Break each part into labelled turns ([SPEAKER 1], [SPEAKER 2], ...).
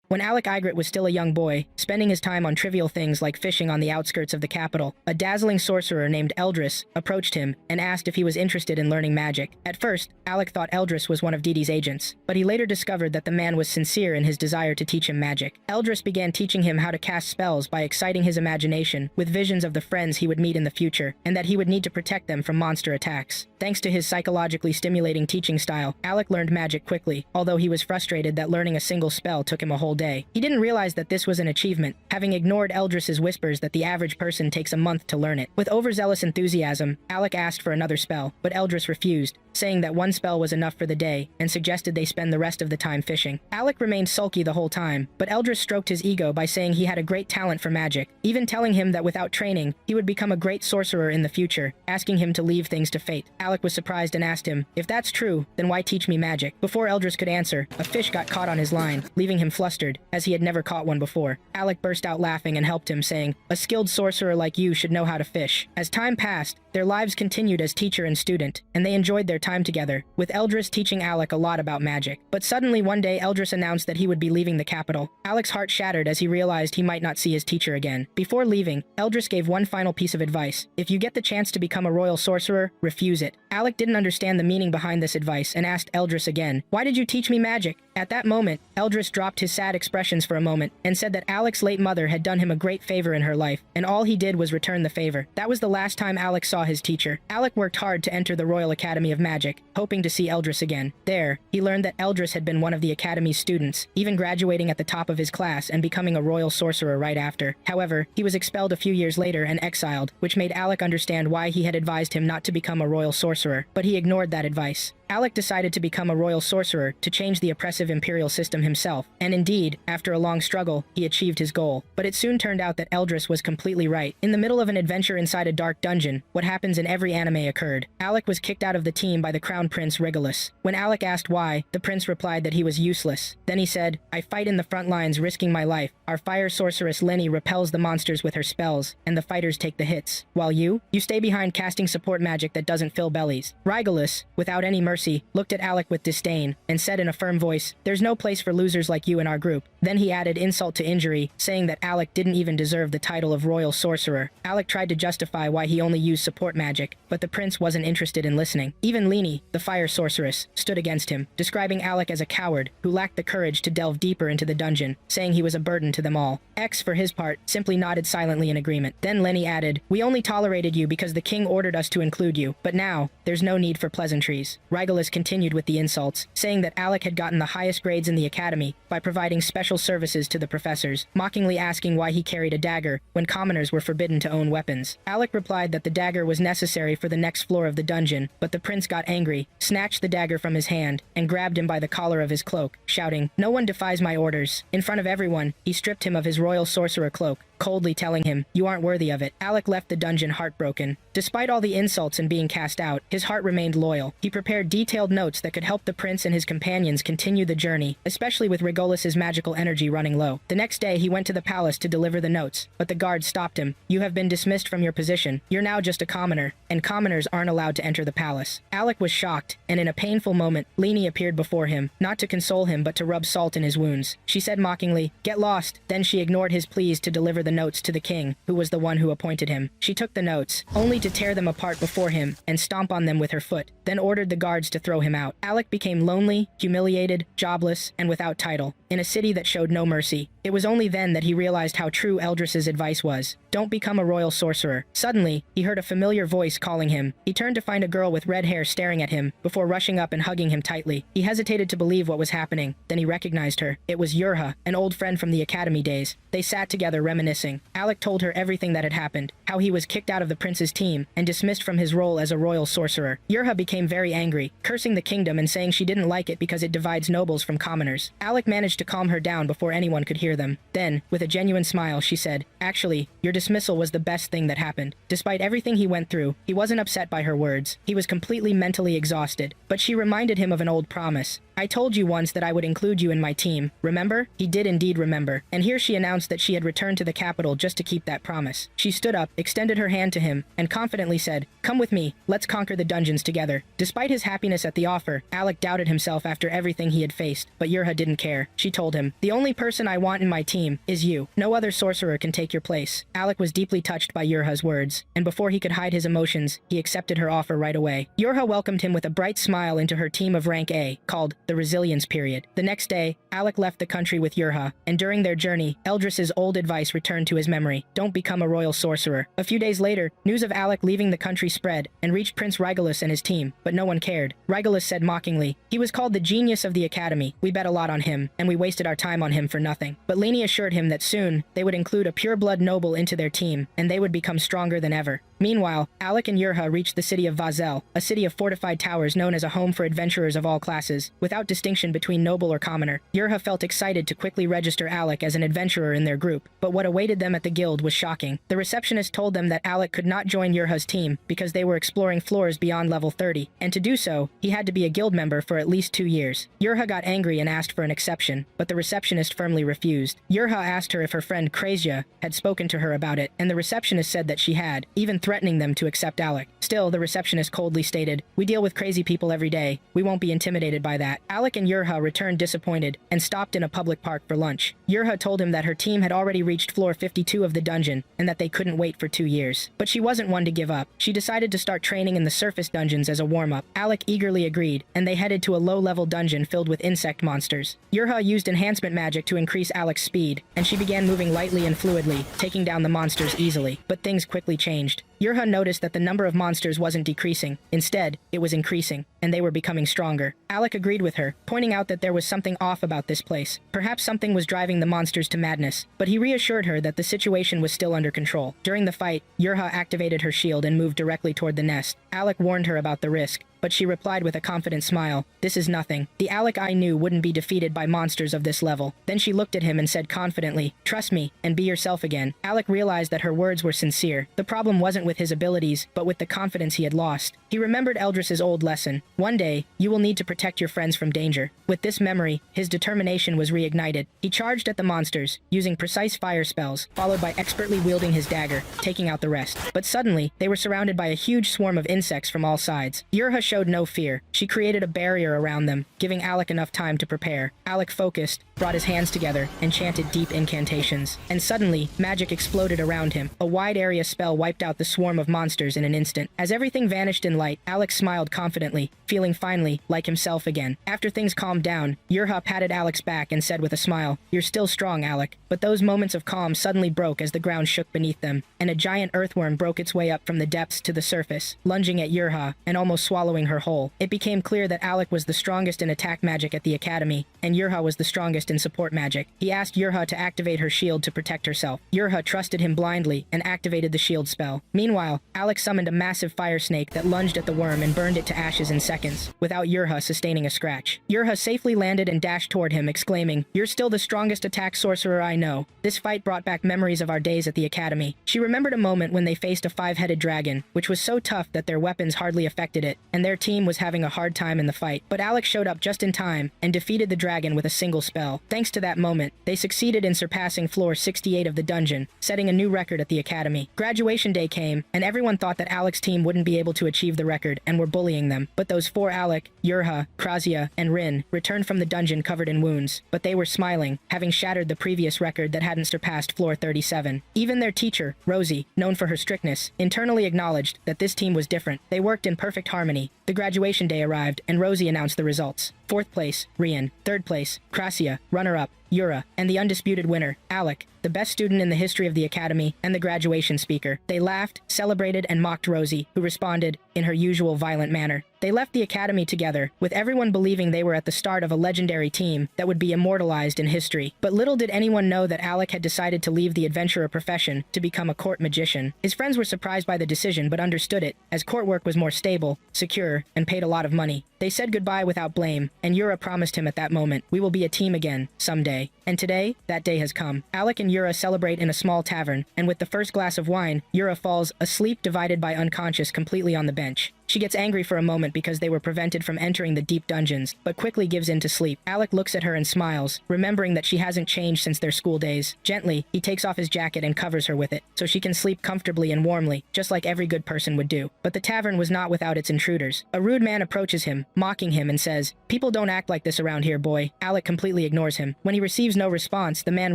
[SPEAKER 1] When Alec Igret was still a young boy, spending his time on trivial things like fishing on the outskirts of the capital, a dazzling sorcerer named Eldris approached him and asked if he was interested in learning magic. At first, Alec thought Eldris was one of Didi's agents, but he later discovered that the man was sincere in his desire to teach him magic. Eldris began teaching him how to cast spells by exciting his imagination with visions of the friends he would meet in the future, and that he would need to protect them from monster attacks. Thanks to his psychologically stimulating teaching style, Alec learned magic quickly, although he was frustrated that learning a single spell took him a whole day. He didn't realize that this was an achievement, having ignored Eldris's whispers that the average person takes a month to learn it. With overzealous enthusiasm, Alec asked for another spell, but Eldris refused, saying that one spell was enough for the day, and suggested they spend the rest of the time fishing. Alec remained sulky the whole time, but Eldris stroked his ego by saying he had a great talent for magic, even telling him that without training, he would become a great sorcerer in the future, asking him to leave things to fate. Alec was surprised and asked him, "If that's true, then why teach me magic?" Before Eldris could answer, a fish got caught on his line, leaving him flustered, as he had never caught one before. Alec burst out laughing and helped him, saying, "A skilled sorcerer like you should know how to fish." As time passed, their lives continued as teacher and student, and they enjoyed their time together, with Eldris teaching Alec a lot about magic. But suddenly one day Eldris announced that he would be leaving the capital. Alec's heart shattered as he realized he might not see his teacher again. Before leaving, Eldris gave one final piece of advice. If you get the chance to become a royal sorcerer, refuse it. Alec didn't understand the meaning behind this advice and asked Eldris again, "Why did you teach me magic?" At that moment, Eldris dropped his sad expressions for a moment and said that Alec's late mother had done him a great favor in her life, and all he did was return the favor. That was the last time Alec saw his teacher. Alec worked hard to enter the Royal Academy of Magic, hoping to see Eldris again. There, he learned that Eldris had been one of the Academy's students, even graduating at the top of his class and becoming a royal sorcerer right after. However, he was expelled a few years later and exiled, which made Alec understand why he had advised him not to become a royal sorcerer, but he ignored that advice. Alec decided to become a royal sorcerer to change the oppressive imperial system himself, and indeed, after a long struggle, he achieved his goal. But it soon turned out that Eldris was completely right. In the middle of an adventure inside a dark dungeon, what happens in every anime occurred. Alec was kicked out of the team by the Crown Prince Regulus. When Alec asked why, the prince replied that he was useless. Then he said, "I fight in the front lines risking my life. Our fire sorceress Lenny repels the monsters with her spells, and the fighters take the hits. While you stay behind casting support magic that doesn't fill bellies." Regulus, without any mercy, looked at Alec with disdain and said in a firm voice, "There's no place for losers like you in our group." Then he added insult to injury, saying that Alec didn't even deserve the title of royal sorcerer. Alec tried to justify why he only used support magic, but the prince wasn't interested in listening. Even Leni, the fire sorceress, stood against him, describing Alec as a coward who lacked the courage to delve deeper into the dungeon, saying he was a burden to them all. X, for his part, simply nodded silently in agreement. Then Lenny added, "We only tolerated you because the king ordered us to include you, but now, there's no need for pleasantries." Regulus continued with the insults, saying that Alec had gotten the highest grades in the academy by providing special services to the professors, mockingly asking why he carried a dagger when commoners were forbidden to own weapons. Alec replied that the dagger was necessary for the next floor of the dungeon, but the prince got angry, snatched the dagger from his hand, and grabbed him by the collar of his cloak, shouting, "No one defies my orders." In front of everyone, he stripped him of his royal sorcerer cloak, coldly telling him, "You aren't worthy of it." Alec left the dungeon heartbroken. Despite all the insults and being cast out, his heart remained loyal. He prepared detailed notes that could help the prince and his companions continue the journey, especially with Regulus's magical energy running low. The next day, he went to the palace to deliver the notes, but the guard stopped him. "You have been dismissed from your position. You're now just a commoner, and commoners aren't allowed to enter the palace." Alec was shocked, and in a painful moment, Leni appeared before him, not to console him but to rub salt in his wounds. She said mockingly, "Get lost." Then she ignored his pleas to deliver the notes to the king, who was the one who appointed him. She took the notes, only to tear them apart before him and stomp on them with her foot, then ordered the guards to throw him out. Alec became lonely, humiliated, jobless, and without title, in a city that showed no mercy. It was only then that he realized how true Eldris's advice was. Don't become a royal sorcerer. Suddenly, he heard a familiar voice calling him. He turned to find a girl with red hair staring at him, before rushing up and hugging him tightly. He hesitated to believe what was happening. Then he recognized her. It was Yurha, an old friend from the academy days. They sat together reminiscing. Alec told her everything that had happened, how he was kicked out of the prince's team and dismissed from his role as a royal sorcerer. Yurha became very angry, cursing the kingdom and saying she didn't like it because it divides nobles from commoners. Alec managed to calm her down before anyone could hear them. Then, with a genuine smile, she said, "Actually, your dismissal was the best thing that happened." Despite everything he went through, he wasn't upset by her words. He was completely mentally exhausted, but she reminded him of an old promise. I told you once that I would include you in my team, remember? He did indeed remember, and here she announced that she had returned to the capital just to keep that promise. She stood up, extended her hand to him, and confidently said, "Come with me, let's conquer the dungeons together." Despite his happiness at the offer, Alec doubted himself after everything he had faced, but Yurha didn't care. She told him, "The only person I want in my team is you. No other sorcerer can take your place." Alec was deeply touched by Yurha's words, and before he could hide his emotions, he accepted her offer right away. Yurha welcomed him with a bright smile into her team of rank A, called the Resilience Period. The next day, Alec left the country with Yurha, and during their journey, Eldris's old advice returned to his memory: don't become a royal sorcerer. A few days later, news of Alec leaving the country spread and reached Prince Regulus and his team, but no one cared. Regulus said mockingly, "He was called the genius of the academy. We bet a lot on him, and we wasted our time on him for nothing." But Leni assured him that soon, they would include a pure-blood noble into their team, and they would become stronger than ever. Meanwhile, Alec and Yurha reached the city of Vazel, a city of fortified towers known as a home for adventurers of all classes, without distinction between noble or commoner. Yurha felt excited to quickly register Alec as an adventurer in their group, but what awaited them at the guild was shocking. The receptionist told them that Alec could not join Yurha's team because they were exploring floors beyond level 30, and to do so, he had to be a guild member for at least 2 years. Yurha got angry and asked for an exception, but the receptionist firmly refused. Yurha asked her if her friend Krazia had spoken to her about it, and the receptionist said that she had, even threatening them to accept Alec. Still, the receptionist coldly stated, "We deal with crazy people every day. We won't be intimidated by that." Alec and Yurha returned disappointed and stopped in a public park for lunch. Yurha told him that her team had already reached floor 52 of the dungeon and that they couldn't wait for 2 years. But she wasn't one to give up. She decided to start training in the surface dungeons as a warm-up. Alec eagerly agreed, and they headed to a low-level dungeon filled with insect monsters. Yurha used enhancement magic to increase Alec's speed, and she began moving lightly and fluidly, taking down the monsters easily. But things quickly changed. Yurha noticed that the number of monsters wasn't decreasing. Instead, it was increasing, and they were becoming stronger. Alec agreed with her, pointing out that there was something off about this place. Perhaps something was driving the monsters to madness, but he reassured her that the situation was still under control. During the fight, Yurha activated her shield and moved directly toward the nest. Alec warned her about the risk, but she replied with a confident smile, "This is nothing. The Alec I knew wouldn't be defeated by monsters of this level." Then she looked at him and said confidently, "Trust me, and be yourself again." Alec realized that her words were sincere. The problem wasn't with his abilities, but with the confidence he had lost. He remembered Eldris's old lesson: one day, you will need to protect your friends from danger. With this memory, his determination was reignited. He charged at the monsters, using precise fire spells, followed by expertly wielding his dagger, taking out the rest. But suddenly, they were surrounded by a huge swarm of insects from all sides. Yurha showed no fear. She created a barrier around them, giving Alec enough time to prepare. Alec focused, brought his hands together, and chanted deep incantations. And suddenly, magic exploded around him. A wide area spell wiped out the swarm of monsters in an instant. As everything vanished in light, Alec smiled confidently, feeling finally like himself again. After things calmed down, Yurha patted Alec's back and said with a smile, "You're still strong, Alec." But those moments of calm suddenly broke as the ground shook beneath them, and a giant earthworm broke its way up from the depths to the surface, lunging at Yurha and almost swallowing her whole. It became clear that Alec was the strongest in attack magic at the academy, and Yurha was the strongest in support magic. He asked Yurha to activate her shield to protect herself. Yurha trusted him blindly and activated the shield spell. Meanwhile, Alec summoned a massive fire snake that lunged at the worm and burned it to ashes in seconds, without Yurha sustaining a scratch. Yurha safely landed and dashed toward him, exclaiming, "You're still the strongest attack sorcerer I know." This fight brought back memories of our days at the academy. She remembered a moment when they faced a 5-headed dragon, which was so tough that their weapons hardly affected it, and their team was having a hard time in the fight. But Alec showed up just in time and defeated the dragon with a single spell. Thanks to that moment, they succeeded in surpassing floor 68 of the dungeon, setting a new record at the academy. Graduation day came, and everyone thought that Alec's team wouldn't be able to achieve the record and were bullying them. But those 4 Alec, Yurha, Krazia, and Rin returned from the dungeon covered in wounds. But they were smiling, having shattered the previous record that hadn't surpassed floor 37. Even their teacher, Rosie, known for her strictness, internally acknowledged that this team was different. They worked in perfect harmony. The graduation day arrived, and Rosie announced the results. 4th place, Rian. 3rd place, Krazia. Runner-up, Yura. And the undisputed winner, Alec, the best student in the history of the academy and the graduation speaker. They laughed, celebrated, and mocked Rosie, who responded in her usual violent manner. They left the academy together, with everyone believing they were at the start of a legendary team that would be immortalized in history. But little did anyone know that Alec had decided to leave the adventurer profession to become a court magician. His friends were surprised by the decision but understood it, as court work was more stable, secure, and paid a lot of money. They said goodbye without blame, and Yura promised him at that moment, "We will be a team again, someday." And today, that day has come. Alec and Yura celebrate in a small tavern, and with the first glass of wine, Yura falls asleep, divided by unconscious completely on the bench. She gets angry for a moment because they were prevented from entering the deep dungeons, but quickly gives in to sleep. Alec looks at her and smiles, remembering that she hasn't changed since their school days. Gently, he takes off his jacket and covers her with it, so she can sleep comfortably and warmly, just like every good person would do. But the tavern was not without its intruders. A rude man approaches him, mocking him and says, "People don't act like this around here, boy." Alec completely ignores him. When he receives no response, the man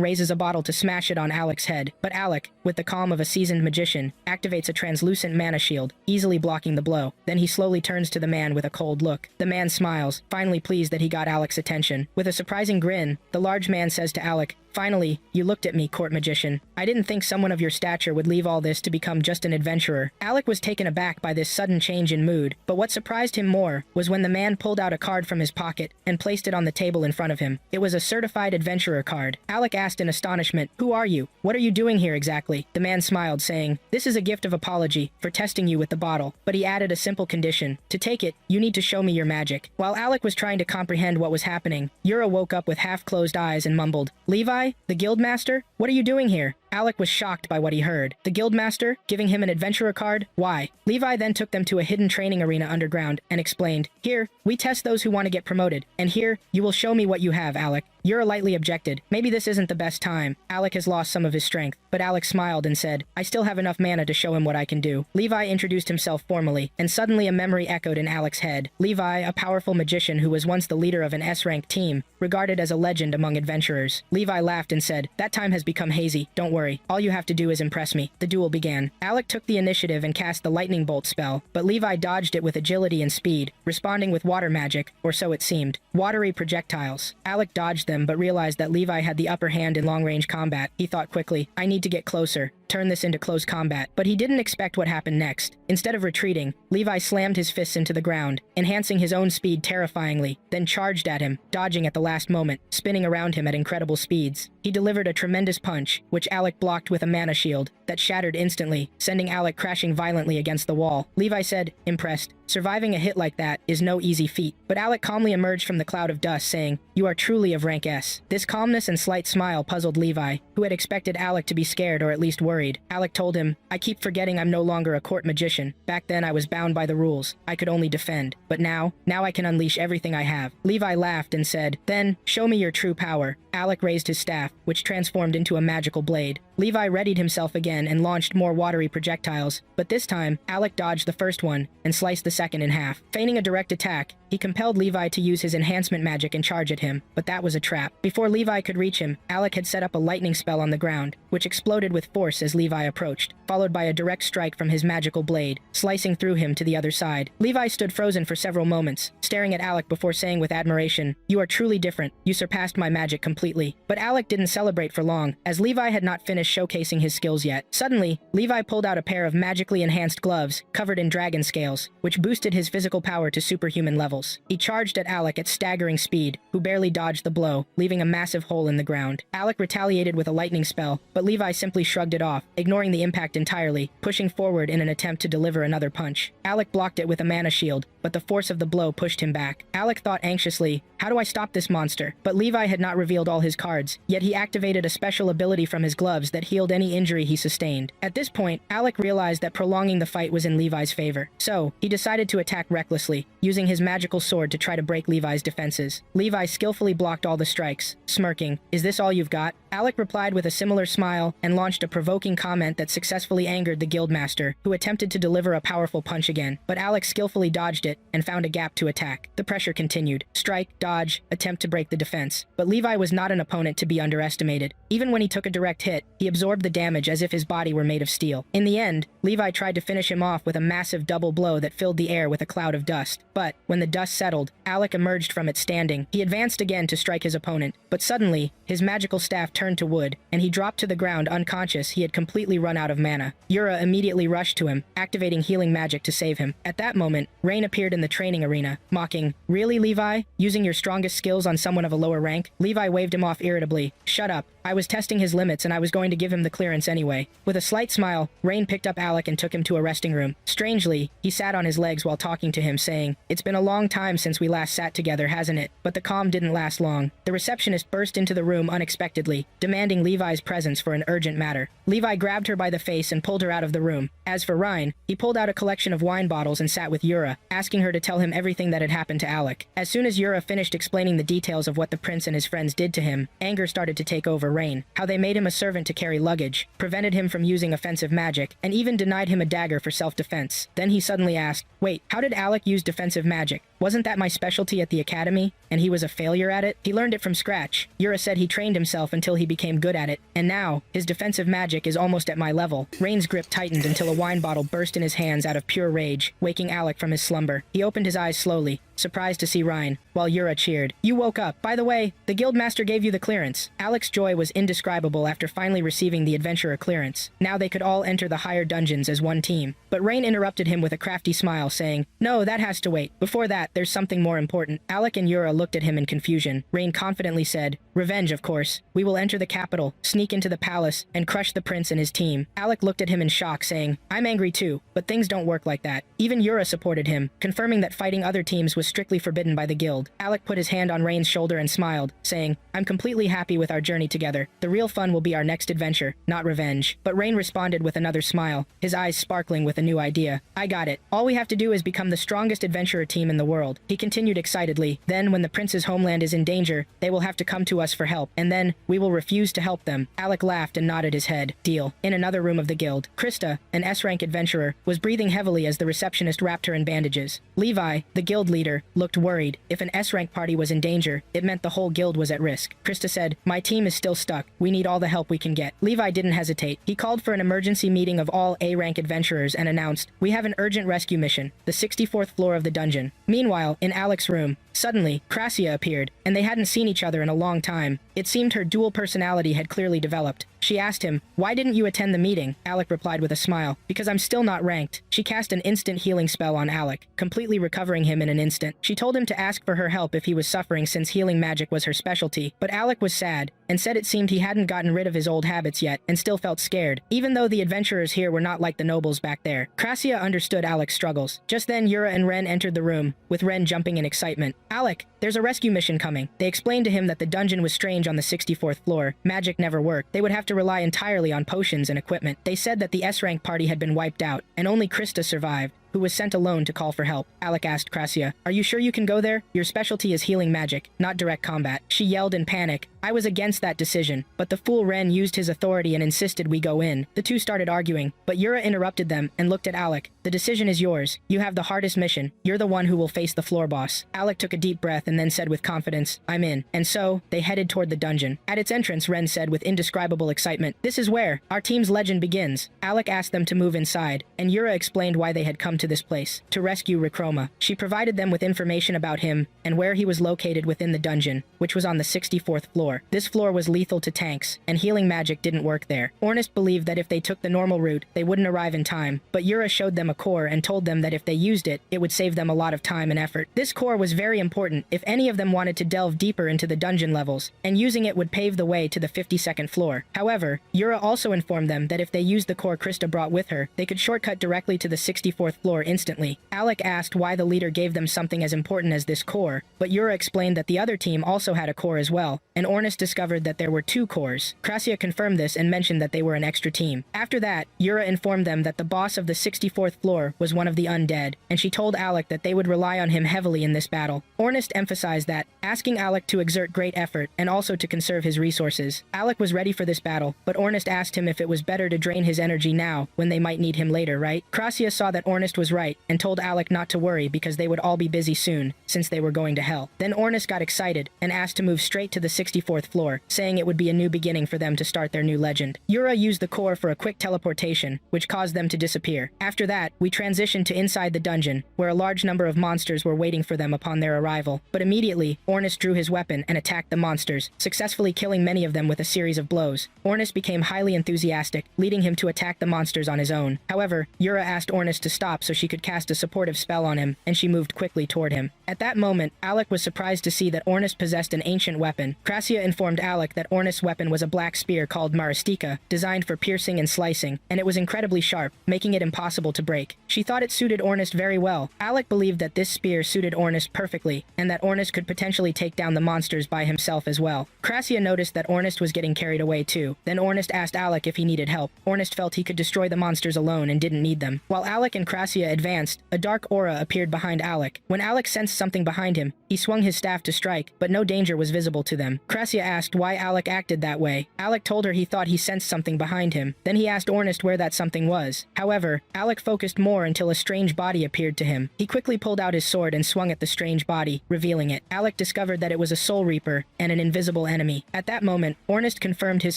[SPEAKER 1] raises a bottle to smash it on Alec's head. But Alec, with the calm of a seasoned magician, activates a translucent mana shield, easily blocking the blow. Then he slowly turns to the man with a cold look. The man smiles, finally pleased that he got Alec's attention. With a surprising grin, the large man says to Alec, "Finally, you looked at me, court magician. I didn't think someone of your stature would leave all this to become just an adventurer." Alec was taken aback by this sudden change in mood, but what surprised him more was when the man pulled out a card from his pocket and placed it on the table in front of him. It was a certified adventurer card. Alec asked in astonishment, "Who are you? What are you doing here exactly?" The man smiled, saying, "This is a gift of apology for testing you with the bottle," but he added a simple condition. "To take it, you need to show me your magic." While Alec was trying to comprehend what was happening, Yura woke up with half-closed eyes and mumbled, "Levi? The guildmaster? What are you doing here?" Alec was shocked by what he heard. The guildmaster, giving him an adventurer card? Why? Levi then took them to a hidden training arena underground and explained, "Here, we test those who want to get promoted, and here, you will show me what you have, Alec." Yura lightly objected, "Maybe this isn't the best time. Alec has lost some of his strength." But Alec smiled and said, "I still have enough mana to show him what I can do." Levi introduced himself formally, and suddenly a memory echoed in Alec's head. Levi, a powerful magician who was once the leader of an S-rank team, regarded as a legend among adventurers. Levi laughed and said, "That time has become hazy. Don't worry. All you have to do is impress me." The duel began. Alec took the initiative and cast the lightning bolt spell, but Levi dodged it with agility and speed, responding with water magic, or so it seemed. Watery projectiles. Alec dodged them but realized that Levi had the upper hand in long-range combat. He thought quickly, "I need to get closer. Turn this into close combat." But he didn't expect what happened next. Instead of retreating, Levi slammed his fists into the ground, enhancing his own speed terrifyingly, then charged at him, dodging at the last moment, spinning around him at incredible speeds. He delivered a tremendous punch, which Alec blocked with a mana shield, that shattered instantly, sending Alec crashing violently against the wall. Levi said, impressed, "Surviving a hit like that is no easy feat." But Alec calmly emerged from the cloud of dust, saying, "You are truly of rank S." This calmness and slight smile puzzled Levi, who had expected Alec to be scared or at least worried. Alec told him, "I keep forgetting I'm no longer a court magician. Back then I was bound by the rules. I could only defend. But now I can unleash everything I have." Levi laughed and said, "Then, show me your true power." Alec raised his staff, which transformed into a magical blade. Levi readied himself again and launched more watery projectiles, but this time, Alec dodged the first one and sliced the second in half. Feigning a direct attack, he compelled Levi to use his enhancement magic and charge at him, but that was a trap. Before Levi could reach him, Alec had set up a lightning spell on the ground, which exploded with force as Levi approached, followed by a direct strike from his magical blade, slicing through him to the other side. Levi stood frozen for several moments, staring at Alec before saying with admiration, "You are truly different. You surpassed my magic completely." But Alec didn't celebrate for long, as Levi had not finished showcasing his skills yet. Suddenly, Levi pulled out a pair of magically enhanced gloves, covered in dragon scales, which boosted his physical power to superhuman levels. He charged at Alec at staggering speed, who barely dodged the blow, leaving a massive hole in the ground. Alec retaliated with a lightning spell, but Levi simply shrugged it off, ignoring the impact entirely, pushing forward in an attempt to deliver another punch. Alec blocked it with a mana shield, but the force of the blow pushed him back. Alec thought anxiously, "How do I stop this monster?" But Levi had not revealed all his cards, yet he activated a special ability from his gloves that healed any injury he sustained. At this point, Alec realized that prolonging the fight was in Levi's favor. So, he decided to attack recklessly, using his magical sword to try to break Levi's defenses. Levi skillfully blocked all the strikes, smirking, "Is this all you've got?" Alec replied with a similar smile and launched a provoking comment that successfully angered the guildmaster, who attempted to deliver a powerful punch again. But Alec skillfully dodged it and found a gap to attack. The pressure continued. Strike, dodge, attempt to break the defense. But Levi was not an opponent to be underestimated. Even when he took a direct hit, he absorbed the damage as if his body were made of steel. In the end, Levi tried to finish him off with a massive double blow that filled the air with a cloud of dust. But, when the dust settled, Alec emerged from it standing. He advanced again to strike his opponent, but suddenly, his magical staff turned to wood, and he dropped to the ground unconscious. He had completely run out of mana. Yura immediately rushed to him, activating healing magic to save him. At that moment, Rain appeared in the training arena, mocking, "Really, Levi? Using your strongest skills on someone of a lower rank?" Levi waved him off irritably. "Shut up. I was testing his limits and I was going to give him the clearance anyway." With a slight smile, Rain picked up Alec and took him to a resting room. Strangely, he sat on his legs while talking to him, saying, "It's been a long time since we last sat together, hasn't it?" But the calm didn't last long. The receptionist burst into the room unexpectedly, demanding Levi's presence for for an urgent matter. Levi grabbed her by the face and pulled her out of the room. As for Ryan, he pulled out a collection of wine bottles and sat with Yura, asking her to tell him everything that had happened to Alec. As soon as Yura finished explaining the details of what the prince and his friends did to him, anger started to take over Rain. How they made him a servant to carry luggage, prevented him from using offensive magic, and even denied him a dagger for self-defense. Then he suddenly asked, "Wait, how did Alec use defensive magic? Wasn't that my specialty at the academy, and he was a failure at it? He learned it from scratch." Yura said he trained himself until he became good at it, and now, his defensive magic is almost at my level. Rain's grip tightened until a wine bottle burst in his hands out of pure rage, waking Alec from his slumber. He opened his eyes slowly, surprised to see Ryan, while Yura cheered. "You woke up. By the way, the guildmaster gave you the clearance." Alec's joy was indescribable after finally receiving the adventurer clearance. Now they could all enter the higher dungeons as one team. But Rain interrupted him with a crafty smile, saying, "No, that has to wait. Before that, there's something more important." Alec and Yura looked at him in confusion. Rain confidently said, "Revenge, of course. We will enter the capital, sneak into the palace, and crush the prince and his team." Alec looked at him in shock, saying, "I'm angry too, but things don't work like that." Even Yura supported him, confirming that fighting other teams was strictly forbidden by the guild. Alec put his hand on Rain's shoulder and smiled, saying, "I'm completely happy with our journey together. The real fun will be our next adventure, not revenge." But Rain responded with another smile, his eyes sparkling with a new idea. "I got it. All we have to do is become the strongest adventurer team in the world." He continued excitedly, "Then when the prince's homeland is in danger, they will have to come to us for help, and then we will refuse to help them." Alec laughed and nodded his head. Deal. In another room of the guild, Krista, an S-rank adventurer, was breathing heavily as the receptionist wrapped her in bandages. Levi, the guild leader, looked worried. If an S-rank party was in danger, it meant the whole guild was at risk. Krista said, "My team is still stuck. We need all the help we can get." Levi didn't hesitate. He called for an emergency meeting of all A-rank adventurers and announced, "We have an urgent rescue mission, the 64th floor of the dungeon." Meanwhile, in Alec's room, suddenly, Krasia appeared, and they hadn't seen each other in a long time. It seemed her dual personality had clearly developed. She asked him, "Why didn't you attend the meeting?" Alec replied with a smile, "Because I'm still not ranked." She cast an instant healing spell on Alec, completely recovering him in an instant. She told him to ask for her help if he was suffering since healing magic was her specialty, but Alec was sad, and said it seemed he hadn't gotten rid of his old habits yet, and still felt scared, even though the adventurers here were not like the nobles back there. Krasia understood Alec's struggles. Just then Yura and Ren entered the room, with Ren jumping in excitement. "Alec, there's a rescue mission coming." They explained to him that the dungeon was strange on the 64th floor. Magic never worked. They would have to rely entirely on potions and equipment. They said that the S-rank party had been wiped out, and only Krista survived, who was sent alone to call for help. Alec asked Krasia, "Are you sure you can go there? Your specialty is healing magic, not direct combat." She yelled in panic, "I was against that decision, but the fool Ren used his authority and insisted we go in." The two started arguing, but Yura interrupted them and looked at Alec. "The decision is yours. You have the hardest mission. You're the one who will face the floor boss." Alec took a deep breath and then said with confidence, "I'm in." And so, they headed toward the dungeon. At its entrance, Ren said with indescribable excitement, "This is where our team's legend begins." Alec asked them to move inside, and Yura explained why they had come to this place, to rescue Rickroma. She provided them with information about him and where he was located within the dungeon, which was on the 64th floor. This floor was lethal to tanks, and healing magic didn't work there. Ornest believed that if they took the normal route, they wouldn't arrive in time, but Yura showed them a core and told them that if they used it, it would save them a lot of time and effort. This core was very important if any of them wanted to delve deeper into the dungeon levels, and using it would pave the way to the 52nd floor. However, Yura also informed them that if they used the core Krista brought with her, they could shortcut directly to the 64th floor instantly. Alec asked why the leader gave them something as important as this core, but Yura explained that the other team also had a core as well, and Ornest discovered that there were 2 cores. Krasia confirmed this and mentioned that they were an extra team. After that, Yura informed them that the boss of the 64th floor was one of the undead, and she told Alec that they would rely on him heavily in this battle. Ornest emphasized that, asking Alec to exert great effort and also to conserve his resources. Alec was ready for this battle, but Ornest asked him if it was better to drain his energy now when they might need him later, right? Krasia saw that Ornest was right and told Alec not to worry because they would all be busy soon, since they were going to hell. Then Ornest got excited and asked to move straight to the 64th floor, saying it would be a new beginning for them to start their new legend. Yura used the core for a quick teleportation, which caused them to disappear. After that, we transitioned to inside the dungeon, where a large number of monsters were waiting for them upon their arrival. But immediately, Ornest drew his weapon and attacked the monsters, successfully killing many of them with a series of blows. Ornest became highly enthusiastic, leading him to attack the monsters on his own. However, Yura asked Ornest to stop so she could cast a supportive spell on him, and she moved quickly toward him. At that moment, Alec was surprised to see that Ornest possessed an ancient weapon. Krasia informed Alec that Ornest's weapon was a black spear called Maristika, designed for piercing and slicing, and it was incredibly sharp, making it impossible to break. strike. She thought it suited Ornest very well. Alec believed that this spear suited Ornest perfectly, and that Ornest could potentially take down the monsters by himself as well. Crassia noticed that Ornest was getting carried away too. Then Ornest asked Alec if he needed help. Ornest felt he could destroy the monsters alone and didn't need them. While Alec and Crassia advanced, a dark aura appeared behind Alec. When Alec sensed something behind him, he swung his staff to strike, but no danger was visible to them. Crassia asked why Alec acted that way. Alec told her he thought he sensed something behind him. Then he asked Ornest where that something was. However, Alec focused more until a strange body appeared to him. He quickly pulled out his sword and swung at the strange body, revealing it. Alec discovered that it was a Soul Reaper and an invisible enemy. At that moment, Ornest confirmed his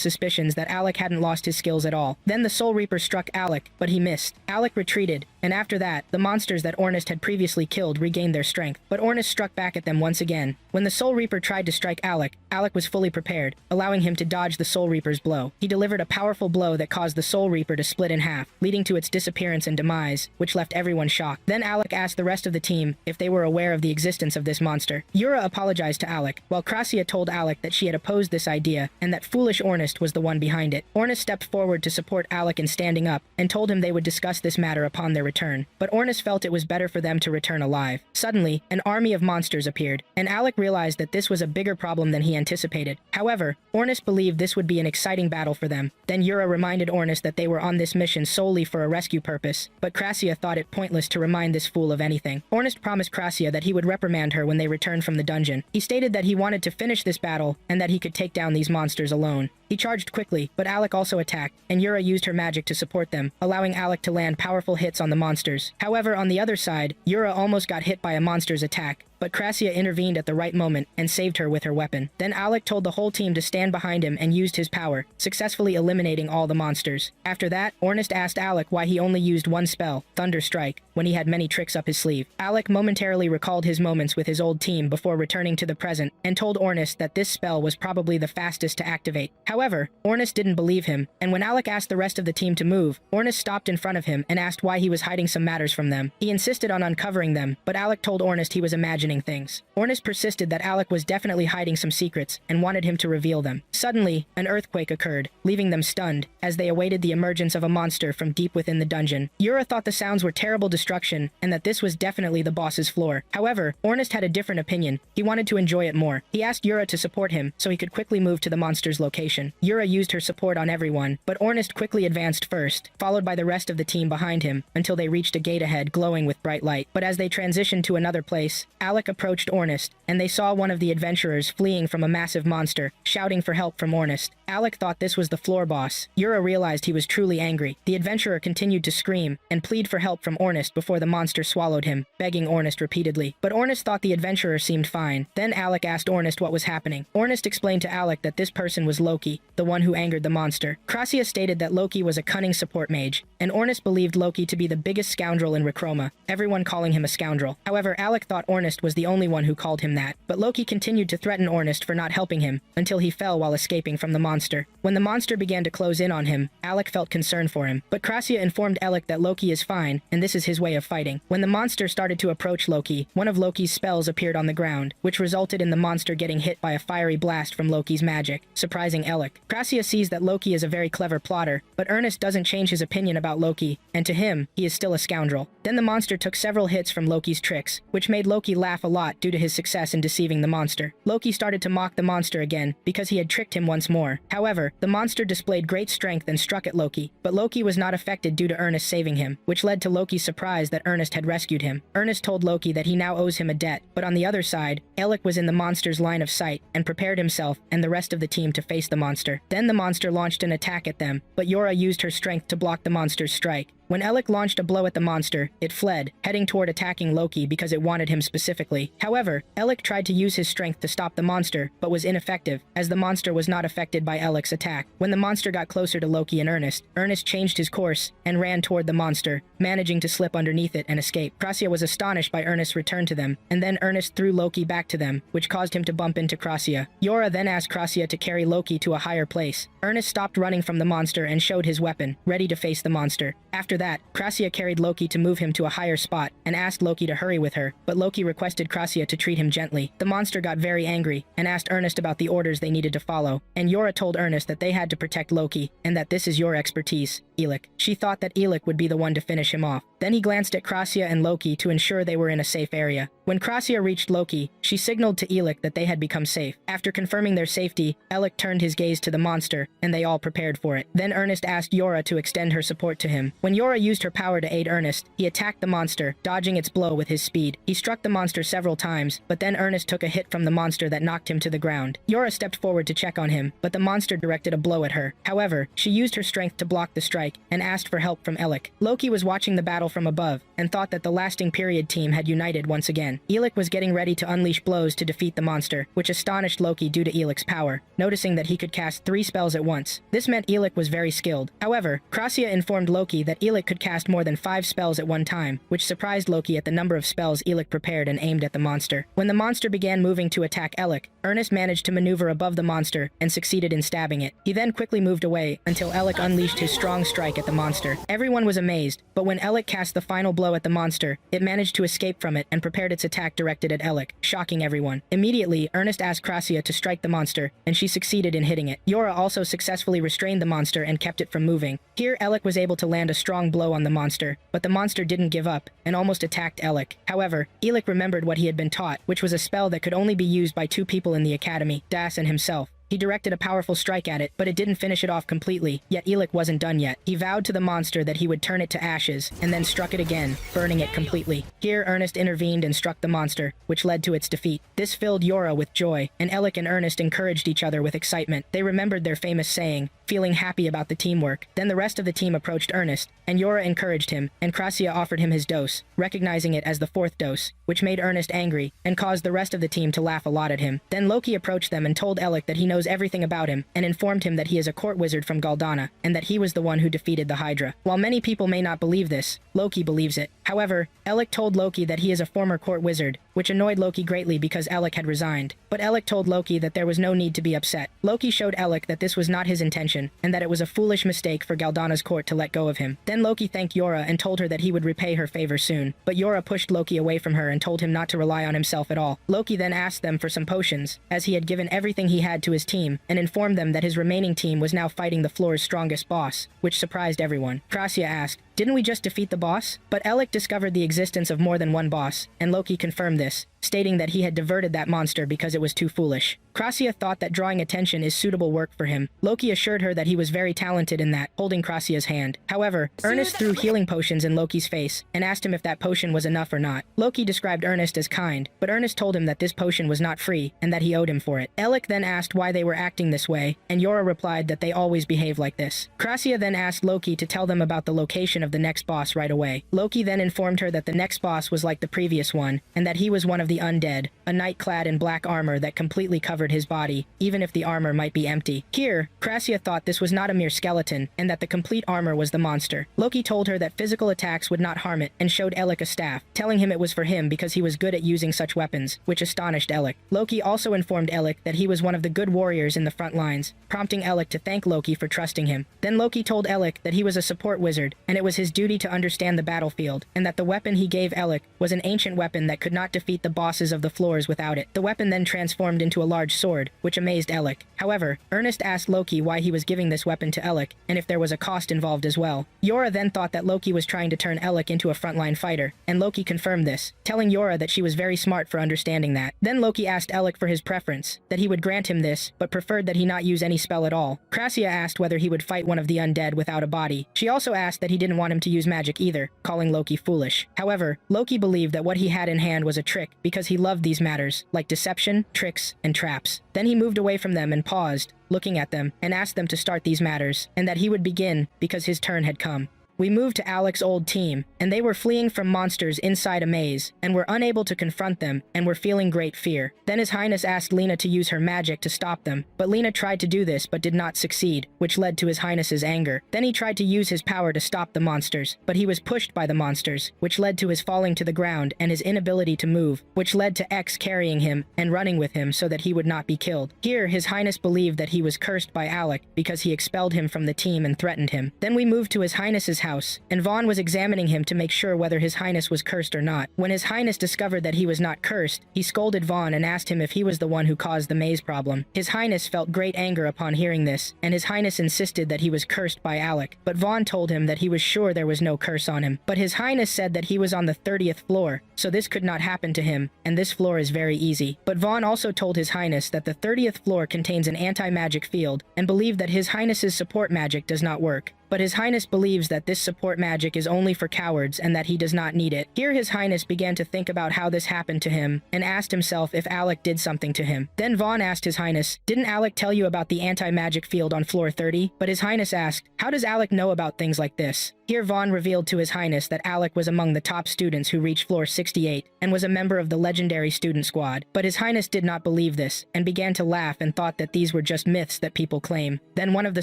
[SPEAKER 1] suspicions that Alec hadn't lost his skills at all. Then the Soul Reaper struck Alec, but he missed. Alec retreated, and after that, the monsters that Ornest had previously killed regained their strength. But Ornest struck back at them once again. When the Soul Reaper tried to strike Alec, Alec was fully prepared, allowing him to dodge the Soul Reaper's blow. He delivered a powerful blow that caused the Soul Reaper to split in half, leading to its disappearance and demise, which left everyone shocked. Then Alec asked the rest of the team if they were aware of the existence of this monster. Yura apologized to Alec, while Crassia told Alec that she had opposed this idea and that foolish Ornest was the one behind it. Ornest stepped forward to support Alec in standing up and told him they would discuss this matter upon their return. But Ornest felt it was better for them to return alive. Suddenly, an army of monsters appeared, and Alec realized that this was a bigger problem than he anticipated. However, Ornest believed this would be an exciting battle for them. Then Yura reminded Ornest that they were on this mission solely for a rescue purpose, but Crassia thought it pointless to remind this fool of anything. Ornest promised Crassia that he would reprimand her when they returned from the dungeon. He stated that he wanted to finish this battle and that he could take down these monsters alone. He charged quickly, but Alec also attacked, and Yura used her magic to support them, allowing Alec to land powerful hits on the monsters. However, on the other side, Yura almost got hit by a monster's attack, but Crassia intervened at the right moment and saved her with her weapon. Then Alec told the whole team to stand behind him and used his power, successfully eliminating all the monsters. After that, Ornest asked Alec why he only used one spell, Thunder Strike, when he had many tricks up his sleeve. Alec momentarily recalled his moments with his old team before returning to the present and told Ornest that this spell was probably the fastest to activate. However, Ornest didn't believe him, and when Alec asked the rest of the team to move, Ornest stopped in front of him and asked why he was hiding some matters from them. He insisted on uncovering them, but Alec told Ornest he was imagining things. Ornest persisted that Alec was definitely hiding some secrets and wanted him to reveal them. Suddenly, an earthquake occurred, leaving them stunned as they awaited the emergence of a monster from deep within the dungeon. Yura thought the sounds were terrible destruction and that this was definitely the boss's floor. However, Ornest had a different opinion. He wanted to enjoy it more. He asked Yura to support him so he could quickly move to the monster's location. Yura used her support on everyone, but Ornest quickly advanced first, followed by the rest of the team behind him, until they reached a gate ahead glowing with bright light. But as they transitioned to another place, Alec approached Ornest, and they saw one of the adventurers fleeing from a massive monster, shouting for help from Ornest. Alec thought this was the floor boss. Yura realized he was truly angry. The adventurer continued to scream and plead for help from Ornest before the monster swallowed him, begging Ornest repeatedly. But Ornest thought the adventurer seemed fine. Then Alec asked Ornest what was happening. Ornest explained to Alec that this person was Loki, the one who angered the monster. Crassia stated that Loki was a cunning support mage, and Ornest believed Loki to be the biggest scoundrel in Rechroma, everyone calling him a scoundrel. However, Alec thought Ornest was the only one who called him that, but Loki continued to threaten Ornest for not helping him, until he fell while escaping from the monster. When the monster began to close in on him, Alec felt concern for him, but Crassia informed Alec that Loki is fine, and this is his way of fighting. When the monster started to approach Loki, one of Loki's spells appeared on the ground, which resulted in the monster getting hit by a fiery blast from Loki's magic, surprising Alec. Crassia sees that Loki is a very clever plotter, but Ernest doesn't change his opinion about Loki, and to him, he is still a scoundrel. Then the monster took several hits from Loki's tricks, which made Loki laugh a lot due to his success in deceiving the monster. Loki started to mock the monster again, because he had tricked him once more. However, the monster displayed great strength and struck at Loki, but Loki was not affected due to Ernest saving him, which led to Loki's surprise that Ernest had rescued him. Ernest told Loki that he now owes him a debt, but on the other side, Alec was in the monster's line of sight and prepared himself and the rest of the team to face the monster. Then the monster launched an attack at them, but Yura used her strength to block the monster's strike. When Alec launched a blow at the monster, it fled, heading toward attacking Loki because it wanted him specifically. However, Alec tried to use his strength to stop the monster, but was ineffective, as the monster was not affected by Alec's attack. When the monster got closer to Loki and Ernest, Ernest changed his course and ran toward the monster, managing to slip underneath it and escape. Crassia was astonished by Ernest's return to them, and then Ernest threw Loki back to them, which caused him to bump into Crassia. Yura then asked Crassia to carry Loki to a higher place. Ernest stopped running from the monster and showed his weapon, ready to face the monster. After After that, Krasia carried Loki to move him to a higher spot and asked Loki to hurry with her, but Loki requested Krasia to treat him gently. The monster got very angry and asked Ernest about the orders they needed to follow, and Yora told Ernest that they had to protect Loki and that this is your expertise, Elik. She thought that Elik would be the one to finish him off. Then he glanced at Krasia and Loki to ensure they were in a safe area. When Krasia reached Loki, she signaled to Elik that they had become safe. After confirming their safety, Elik turned his gaze to the monster, and they all prepared for it. Then Ernest asked Yora to extend her support to him. When Yora used her power to aid Ernest, he attacked the monster, dodging its blow with his speed. He struck the monster several times, but then Ernest took a hit from the monster that knocked him to the ground. Yora stepped forward to check on him, but the monster directed a blow at her. However, she used her strength to block the strike and asked for help from Elik. Loki was watching the battle from above and thought that the lasting period team had united once again. Elik was getting ready to unleash blows to defeat the monster, which astonished Loki due to Elik's power, noticing that he could cast 3 spells at once. This meant Elik was very skilled. However, Krasia informed Loki that Elik could cast more than 5 spells at one time, which surprised Loki at the number of spells Elik prepared and aimed at the monster. When the monster began moving to attack Elik, Ernest managed to maneuver above the monster and succeeded in stabbing it. He then quickly moved away until Elik unleashed his strong strike at the monster. Everyone was amazed, but when Elik cast the final blow at the monster, it managed to escape from it and prepared its attack directed at Elik, shocking everyone. Immediately, Ernest asked Krasia to strike the monster, and she succeeded in hitting it. Yora also successfully restrained the monster and kept it from moving. Here, Elik was able to land a strong blow on the monster, but the monster didn't give up and almost attacked Elik. However, Elik remembered what he had been taught, which was a spell that could only be used by 2 people in the academy, Das and himself. He directed a powerful strike at it, but it didn't finish it off completely, yet Elik wasn't done yet. He vowed to the monster that he would turn it to ashes, and then struck it again, burning it completely. Here, Ernest intervened and struck the monster, which led to its defeat. This filled Yora with joy, and Elik and Ernest encouraged each other with excitement. They remembered their famous saying, feeling happy about the teamwork. Then the rest of the team approached Ernest, and Yora encouraged him, and Krasia offered him his dose, recognizing it as the 4th dose, which made Ernest angry, and caused the rest of the team to laugh a lot at him. Then Loki approached them and told Elik that he knows everything about him, and informed him that he is a court wizard from Galdana, and that he was the one who defeated the Hydra. While many people may not believe this, Loki believes it. However, Elik told Loki that he is a former court wizard, which annoyed Loki greatly because Elik had resigned. But Elik told Loki that there was no need to be upset. Loki showed Elik that this was not his intention, and that it was a foolish mistake for Galdana's court to let go of him. Then Loki thanked Yora and told her that he would repay her favor soon. But Yora pushed Loki away from her and told him not to rely on himself at all. Loki then asked them for some potions, as he had given everything he had to his team, and informed them that his remaining team was now fighting the floor's strongest boss, which surprised everyone. Krasia asked, "Didn't we just defeat the boss?" But Elik discovered the existence of more than one boss, and Loki confirmed this, stating that he had diverted that monster because it was too foolish. Krasia thought that drawing attention is suitable work for him. Loki assured her that he was very talented in that, holding Krasia's hand. However, Ernest threw healing potions in Loki's face and asked him if that potion was enough or not. Loki described Ernest as kind, but Ernest told him that this potion was not free and that he owed him for it. Elik then asked why they were acting this way, and Yora replied that they always behave like this. Krasia then asked Loki to tell them about the location of the next boss right away. Loki then informed her that the next boss was like the previous one, and that he was one of the undead, a knight clad in black armor that completely covered his body, even if the armor might be empty. Here, Krasia thought this was not a mere skeleton, and that the complete armor was the monster. Loki told her that physical attacks would not harm it, and showed Elik a staff, telling him it was for him because he was good at using such weapons, which astonished Elik. Loki also informed Elik that he was one of the good warriors in the front lines, prompting Elik to thank Loki for trusting him. Then Loki told Elik that he was a support wizard, and it was his duty to understand the battlefield, and that the weapon he gave Elik was an ancient weapon that could not defeat the bosses of the floors without it. The weapon then transformed into a large sword, which amazed Elik. However, Ernest asked Loki why he was giving this weapon to Elik, and if there was a cost involved as well. Yora then thought that Loki was trying to turn Elik into a frontline fighter, and Loki confirmed this, telling Yora that she was very smart for understanding that. Then Loki asked Elik for his preference, that he would grant him this, but preferred that he not use any spell at all. Krasia asked whether he would fight one of the undead without a body. She also asked that he didn't want him to use magic either, calling Loki foolish. However, Loki believed that what he had in hand was a trick, because he loved these matters, like deception, tricks, and traps. Then he moved away from them and paused, looking at them, and asked them to start these matters, and that he would begin, because his turn had come. We moved to Alec's old team, and they were fleeing from monsters inside a maze, and were unable to confront them, and were feeling great fear. Then His Highness asked Lena to use her magic to stop them, but Lena tried to do this but did not succeed, which led to His Highness's anger. Then he tried to use his power to stop the monsters, but he was pushed by the monsters, which led to his falling to the ground and his inability to move, which led to X carrying him and running with him so that he would not be killed. Here, His Highness believed that he was cursed by Alec because he expelled him from the team and threatened him. Then we moved to His Highness's house, and Vaughn was examining him to make sure whether His Highness was cursed or not. When His Highness discovered that he was not cursed, he scolded Vaughn and asked him if he was the one who caused the maze problem. His Highness felt great anger upon hearing this, and His Highness insisted that he was cursed by Alec, but Vaughn told him that he was sure there was no curse on him. But His Highness said that he was on the 30th floor, so this could not happen to him, and this floor is very easy. But Vaughn also told His Highness that the 30th floor contains an anti-magic field, and believed that His Highness's support magic does not work. But His Highness believes that this support magic is only for cowards and that he does not need it. Here His Highness began to think about how this happened to him, and asked himself if Alec did something to him. Then Vaughn asked His Highness, "Didn't Alec tell you about the anti-magic field on floor 30? But His Highness asked, "How does Alec know about things like this?" Here Vaughn revealed to His Highness that Alec was among the top students who reached floor 68, and was a member of the legendary student squad. But His Highness did not believe this, and began to laugh and thought that these were just myths that people claim. Then one of the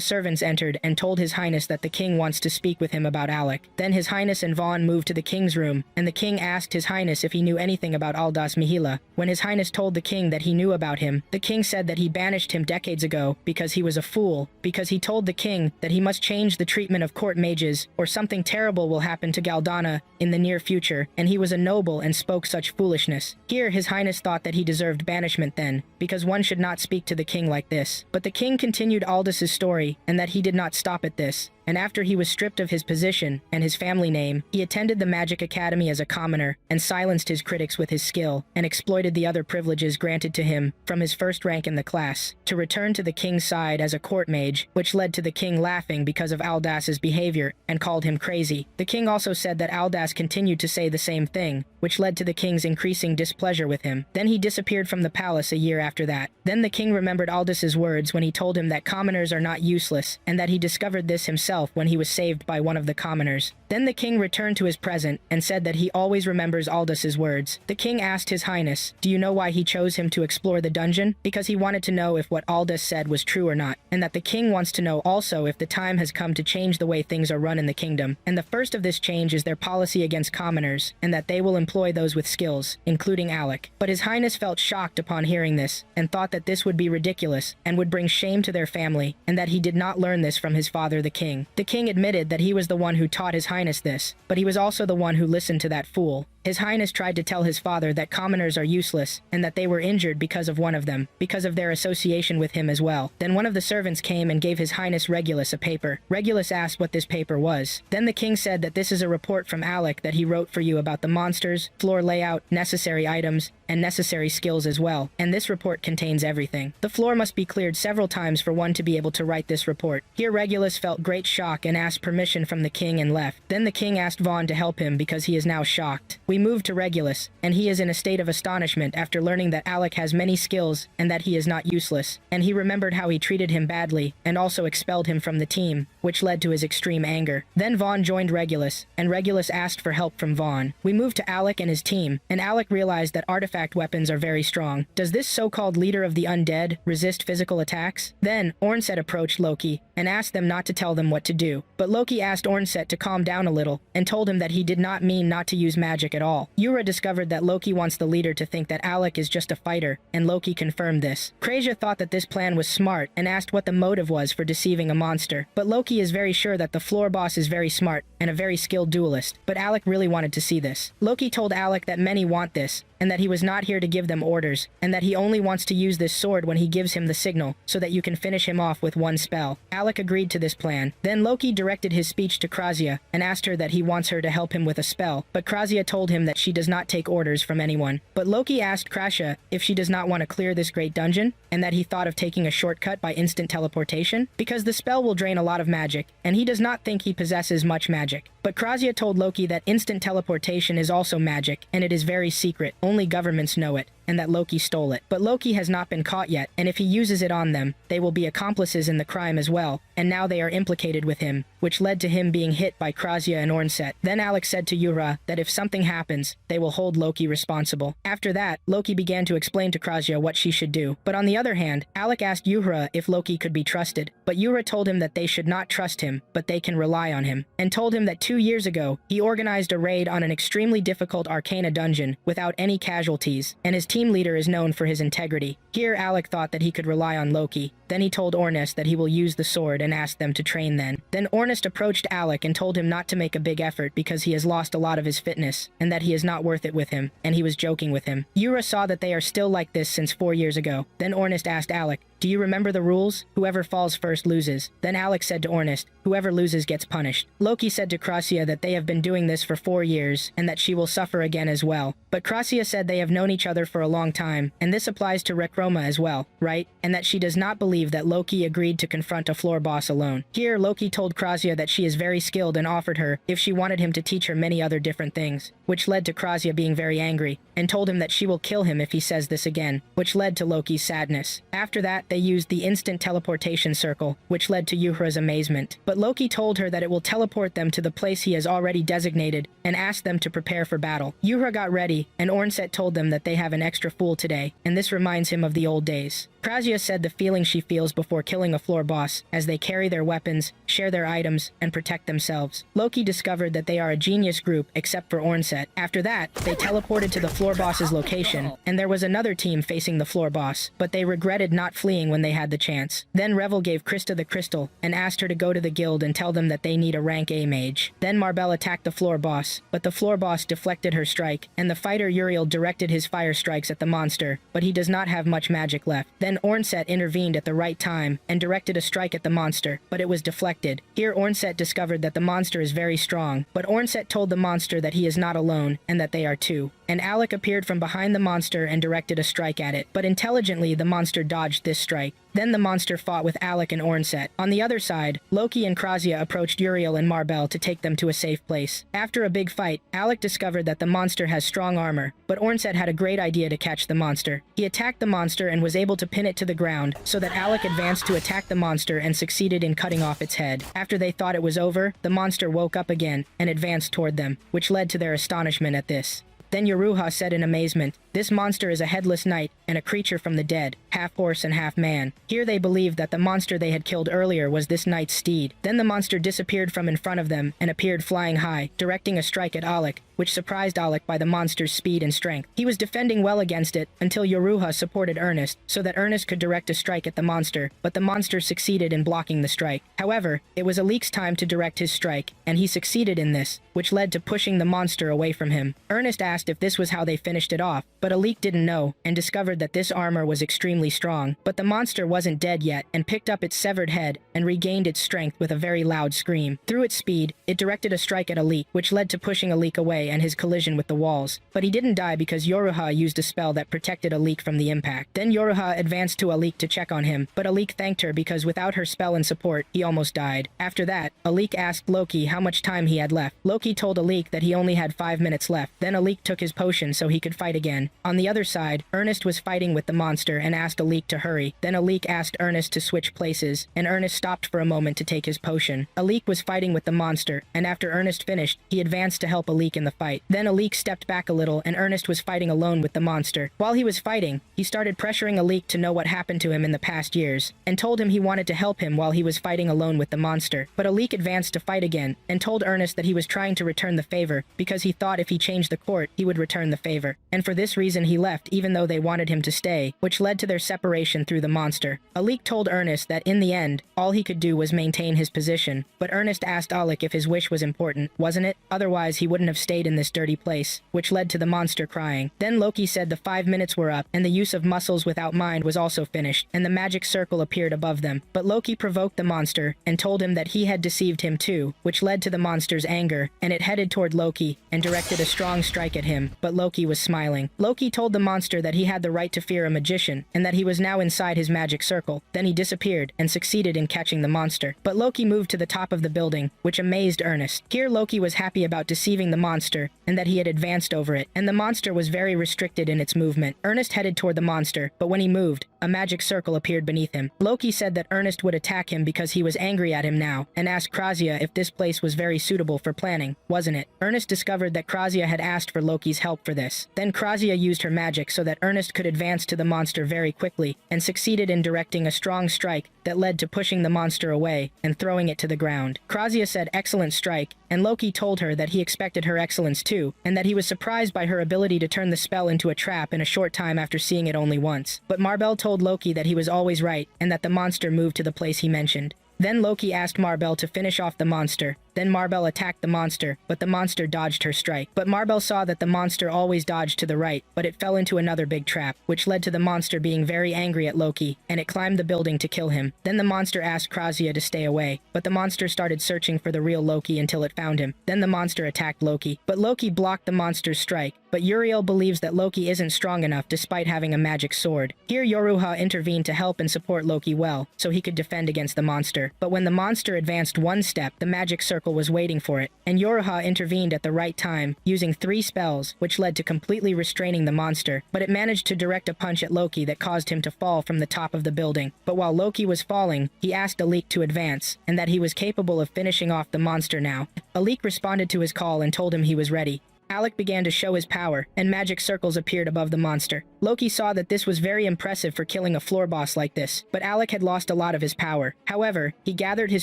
[SPEAKER 1] servants entered and told His Highness that the king wants to speak with him about Alec. Then His Highness and Vaughn moved to the king's room, and the king asked His Highness if he knew anything about Aldas Mihila. When His Highness told the king that he knew about him, the king said that he banished him decades ago because he was a fool, because he told the king that he must change the treatment of court mages, or something terrible will happen to Galdana in the near future, and he was a noble and spoke such foolishness. Here His Highness thought that he deserved banishment then, because one should not speak to the king like this. But the king continued Aldous' story, and that he did not stop at this. And after he was stripped of his position and his family name, he attended the Magic Academy as a commoner, and silenced his critics with his skill, and exploited the other privileges granted to him from his first rank in the class, to return to the king's side as a court mage, which led to the king laughing because of Aldas's behavior, and called him crazy. The king also said that Aldas continued to say the same thing, which led to the king's increasing displeasure with him. Then he disappeared from the palace a year after that. Then the king remembered Aldas's words when he told him that commoners are not useless, and that he discovered this himself when he was saved by one of the commoners. Then the king returned to his present and said that he always remembers Aldas's words. The king asked His Highness, "Do you know why he chose him to explore the dungeon?" Because he wanted to know if what Aldous said was true or not, and that the king wants to know also if the time has come to change the way things are run in the kingdom. And the first of this change is their policy against commoners, and that they will employ those with skills, including Alec. But His Highness felt shocked upon hearing this, and thought that this would be ridiculous, and would bring shame to their family, and that he did not learn this from his father the king. The king admitted that he was the one who taught His Highness this, but he was also the one who listened to that fool. His Highness tried to tell his father that commoners are useless, and that they were injured because of one of them, because of their association with him as well. Then one of the servants came and gave His Highness Regulus a paper. Regulus asked what this paper was. Then the king said that this is a report from Alec that he wrote for you about the monsters, floor layout, necessary items, and necessary skills as well, and this report contains everything. The floor must be cleared several times for one to be able to write this report. Here Regulus felt great shock and asked permission from the king and left. Then the king asked Vaughn to help him because he is now shocked. We moved to Regulus, and he is in a state of astonishment after learning that Alec has many skills and that he is not useless, and he remembered how he treated him badly and also expelled him from the team, which led to his extreme anger. Then Vaughn joined Regulus, and Regulus asked for help from Vaughn. We moved to Alec and his team, and Alec realized that artifact weapons are very strong. Does this so-called leader of the undead resist physical attacks? Then Ornset approached Loki and asked them not to tell them what to do. But Loki asked Ornset to calm down a little and told him that he did not mean not to use magic at all. Yura discovered that Loki wants the leader to think that Alec is just a fighter, and Loki confirmed this. Krasia thought that this plan was smart and asked what the motive was for deceiving a monster. But Loki is very sure that the floor boss is very smart and a very skilled duelist. But Alec really wanted to see this. Loki told Alec that many want this, and that he was not here to give them orders, and that he only wants to use this sword when he gives him the signal, so that you can finish him off with one spell. Alec agreed to this plan. Then Loki directed his speech to Krasia, and asked her that he wants her to help him with a spell, but Krasia told him that she does not take orders from anyone. But Loki asked Krasia if she does not want to clear this great dungeon, and that he thought of taking a shortcut by instant teleportation, because the spell will drain a lot of magic, and he does not think he possesses much magic. But Krasia told Loki that instant teleportation is also magic, and it is very secret. Only governments know it, and that Loki stole it. But Loki has not been caught yet, and if he uses it on them, they will be accomplices in the crime as well, and now they are implicated with him, which led to him being hit by Krasia and Ornset. Then Alex said to Yura that if something happens, they will hold Loki responsible. After that, Loki began to explain to Krasia what she should do. But on the other hand, Alec asked Yura if Loki could be trusted, but Yura told him that they should not trust him, but they can rely on him, and told him that 2 years ago, he organized a raid on an extremely difficult Arcana dungeon without any casualties, and his team leader is known for his integrity. Here Alec thought that he could rely on Loki. Then he told Ornest that he will use the sword and asked them to train then. Then Ornest approached Alec and told him not to make a big effort because he has lost a lot of his fitness, and that he is not worth it with him, and he was joking with him. Yura saw that they are still like this since 4 years ago. Then Ornest asked Alec, "Do you remember the rules? Whoever falls first loses." Then Alec said to Ornest, "Whoever loses gets punished." Loki said to Krasia that they have been doing this for 4 years, and that she will suffer again as well. But Krasia said they have known each other for a long time, and this applies to Rekroma as well, right? And that she does not believe that Loki agreed to confront a floor boss alone. Here, Loki told Krasia that she is very skilled and offered her if she wanted him to teach her many other different things, which led to Krasia being very angry, and told him that she will kill him if he says this again, which led to Loki's sadness. After that, they used the instant teleportation circle, which led to Yuhra's amazement. But Loki told her that it will teleport them to the place he has already designated, and asked them to prepare for battle. Yuhra got ready, and Ornset told them that they have an extra fool today, and this reminds him of the old days. Krasia said the feeling she feels before killing a floor boss, as they carry their weapons, share their items, and protect themselves. Loki discovered that they are a genius group except for Ornset. After that, they teleported to the floor boss's location, and there was another team facing the floor boss, but they regretted not fleeing when they had the chance. Then Revel gave Krista the crystal, and asked her to go to the guild and tell them that they need a rank A mage. Then Marbell attacked the floor boss, but the floor boss deflected her strike, and the fighter Uriel directed his fire strikes at the monster, but he does not have much magic left. Then Ornset intervened at the right time, and directed a strike at the monster, but it was deflected. Here Ornset discovered that the monster is very strong, but Ornset told the monster that he is not alone, and that they are two. And Alec appeared from behind the monster and directed a strike at it, but intelligently the monster dodged this strike. Then the monster fought with Alec and Ornset. On the other side, Loki and Krasia approached Uriel and Marbell to take them to a safe place. After a big fight, Alec discovered that the monster has strong armor, but Ornset had a great idea to catch the monster. He attacked the monster and was able to pin it to the ground, so that Alec advanced to attack the monster and succeeded in cutting off its head. After they thought it was over, the monster woke up again and advanced toward them, which led to their astonishment at this. Then Yoruha said in amazement, "This monster is a headless knight and a creature from the dead, half horse and half man." Here they believed that the monster they had killed earlier was this knight's steed. Then the monster disappeared from in front of them and appeared flying high, directing a strike at Alec, which surprised Alec by the monster's speed and strength. He was defending well against it until Yoruha supported Ernest, so that Ernest could direct a strike at the monster, but the monster succeeded in blocking the strike. However, it was Alik's time to direct his strike, and he succeeded in this, which led to pushing the monster away from him. Ernest asked if this was how they finished it off, but Alik didn't know, and discovered that this armor was extremely strong. But the monster wasn't dead yet, and picked up its severed head, and regained its strength with a very loud scream. Through its speed, it directed a strike at Alik, which led to pushing Alik away and his collision with the walls. But he didn't die because Yoruha used a spell that protected Alik from the impact. Then Yoruha advanced to Alik to check on him, but Alik thanked her because without her spell and support, he almost died. After that, Alik asked Loki how much time he had left. Loki told Alik that he only had 5 minutes left. Then Alik took his potion so he could fight again. On the other side, Ernest was fighting with the monster and asked Alik to hurry. Then Alik asked Ernest to switch places, and Ernest stopped for a moment to take his potion. Alik was fighting with the monster, and after Ernest finished, he advanced to help Alik in the fight. Then Alik stepped back a little, and Ernest was fighting alone with the monster. While he was fighting, he started pressuring Alik to know what happened to him in the past years, and told him he wanted to help him while he was fighting alone with the monster. But Alik advanced to fight again, and told Ernest that he was trying to return the favor, because he thought if he changed the court, he would return the favor. And for this reason he left even though they wanted him to stay, which led to their separation through the monster. Alik told Ernest that in the end, all he could do was maintain his position, but Ernest asked Alik if his wish was important, wasn't it? Otherwise he wouldn't have stayed in this dirty place, which led to the monster crying. Then Loki said the 5 minutes were up, and the use of muscles without mind was also finished, and the magic circle appeared above them. But Loki provoked the monster, and told him that he had deceived him too, which led to the monster's anger, and it headed toward Loki, and directed a strong strike at him, but Loki was smiling. Loki told the monster that he had the right to fear a magician, and that he was now inside his magic circle. Then he disappeared, and succeeded in catching the monster. But Loki moved to the top of the building, which amazed Ernest. Here Loki was happy about deceiving the monster, and that he had advanced over it, and the monster was very restricted in its movement. Ernest headed toward the monster, but when he moved, a magic circle appeared beneath him. Loki said that Ernest would attack him because he was angry at him now, and asked Krazia if this place was very suitable for planning, wasn't it? Ernest discovered that Krazia had asked for Loki's help for this. Then Krazia used her magic so that Ernest could advance to the monster very quickly, and succeeded in directing a strong strike that led to pushing the monster away and throwing it to the ground. Krazia said excellent strike, and Loki told her that he expected her excellence too, and that he was surprised by her ability to turn the spell into a trap in a short time after seeing it only once. But Marbel told Loki that he was always right, and that the monster moved to the place he mentioned. Then Loki asked Marbel to finish off the monster. Then Marbel attacked the monster, but the monster dodged her strike. But Marbel saw that the monster always dodged to the right, but it fell into another big trap, which led to the monster being very angry at Loki, and it climbed the building to kill him. Then the monster asked Krazia to stay away, but the monster started searching for the real Loki until it found him. Then the monster attacked Loki, but Loki blocked the monster's strike. But Uriel believes that Loki isn't strong enough despite having a magic sword. Here Yoruha intervened to help and support Loki well, so he could defend against the monster. But when the monster advanced one step, the magic circle was waiting for it, and Yoruha intervened at the right time, using 3 spells, which led to completely restraining the monster, but it managed to direct a punch at Loki that caused him to fall from the top of the building. But while Loki was falling, he asked Alik to advance, and that he was capable of finishing off the monster now. Alik responded to his call and told him he was ready. Alec began to show his power, and magic circles appeared above the monster. Loki saw that this was very impressive for killing a floor boss like this, but Alec had lost a lot of his power. However, he gathered his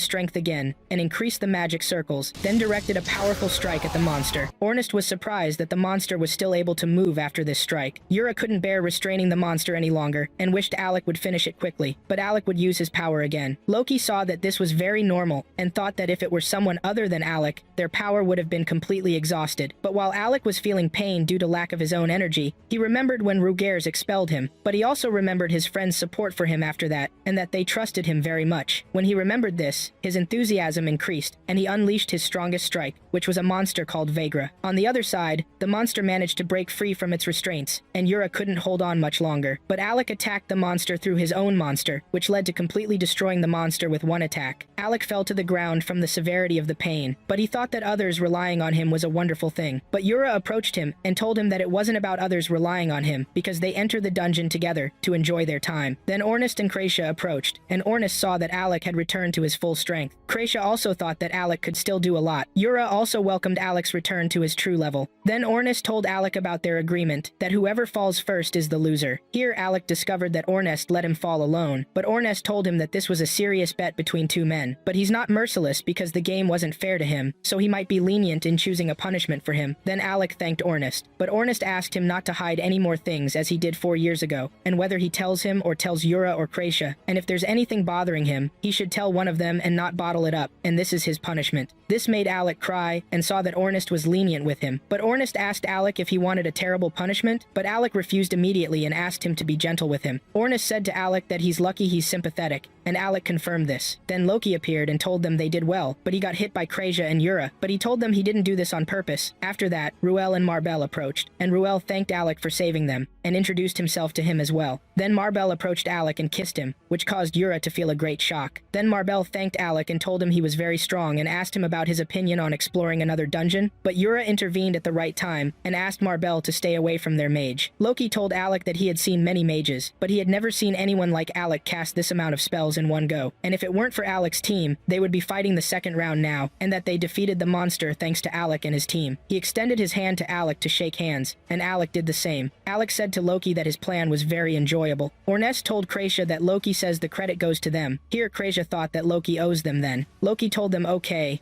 [SPEAKER 1] strength again, and increased the magic circles, then directed a powerful strike at the monster. Ornest was surprised that the monster was still able to move after this strike. Yura couldn't bear restraining the monster any longer, and wished Alec would finish it quickly, but Alec would use his power again. Loki saw that this was very normal, and thought that if it were someone other than Alec, their power would have been completely exhausted. But while Alec was feeling pain due to lack of his own energy, he remembered when Ruger's expelled him, but he also remembered his friend's support for him after that, and that they trusted him very much. When he remembered this, his enthusiasm increased, and he unleashed his strongest strike, which was a monster called Vagra. On the other side, the monster managed to break free from its restraints, and Yura couldn't hold on much longer. But Alec attacked the monster through his own monster, which led to completely destroying the monster with one attack. Alec fell to the ground from the severity of the pain, but he thought that others relying on him was a wonderful thing. But Yura approached him and told him that it wasn't about others relying on him, because they entered the dungeon together to enjoy their time. Then Ornest and Kracia approached, and Ornest saw that Alec had returned to his full strength. Kracia also thought that Alec could still do a lot. Yura also welcomed Alec's return to his true level. Then Ornest told Alec about their agreement, that whoever falls first is the loser. Here Alec discovered that Ornest let him fall alone, but Ornest told him that this was a serious bet between two men. But he's not merciless because the game wasn't fair to him, so he might be lenient in choosing a punishment for him. Then Alec thanked Ornest, but Ornest asked him not to hide any more things as he did 4 years ago, and whether he tells him or tells Yura or Kracia, and if there's anything bothering him, he should tell one of them and not bottle it up, and this is his punishment. This made Alec cry, and saw that Ornest was lenient with him. But Ornest asked Alec if he wanted a terrible punishment, but Alec refused immediately and asked him to be gentle with him. Ornest said to Alec that he's lucky he's sympathetic, and Alec confirmed this. Then Loki appeared and told them they did well, but he got hit by Kracia and Yura, but he told them he didn't do this on purpose. After that, Ruel and Marbel approached, and Ruel thanked Alec for saving them, and introduced himself to him as well. Then Marbel approached Alec and kissed him, which caused Yura to feel a great shock. Then Marbel thanked Alec and told him he was very strong and asked him about his opinion on exploring another dungeon, but Yura intervened at the right time and asked Marbel to stay away from their mage. Loki told Alec that he had seen many mages, but he had never seen anyone like Alec cast this amount of spells in one go, and if it weren't for Alec's team, they would be fighting the second round now, and that they defeated the monster thanks to Alec and his team. He extended his hand to Alec to shake hands, and Alec did the same. Alec said to Loki that his plan was very enjoyable. Ornest told Kracia that Loki says the credit goes to them. Here Kracia thought that Loki owes them then. Loki told them okay,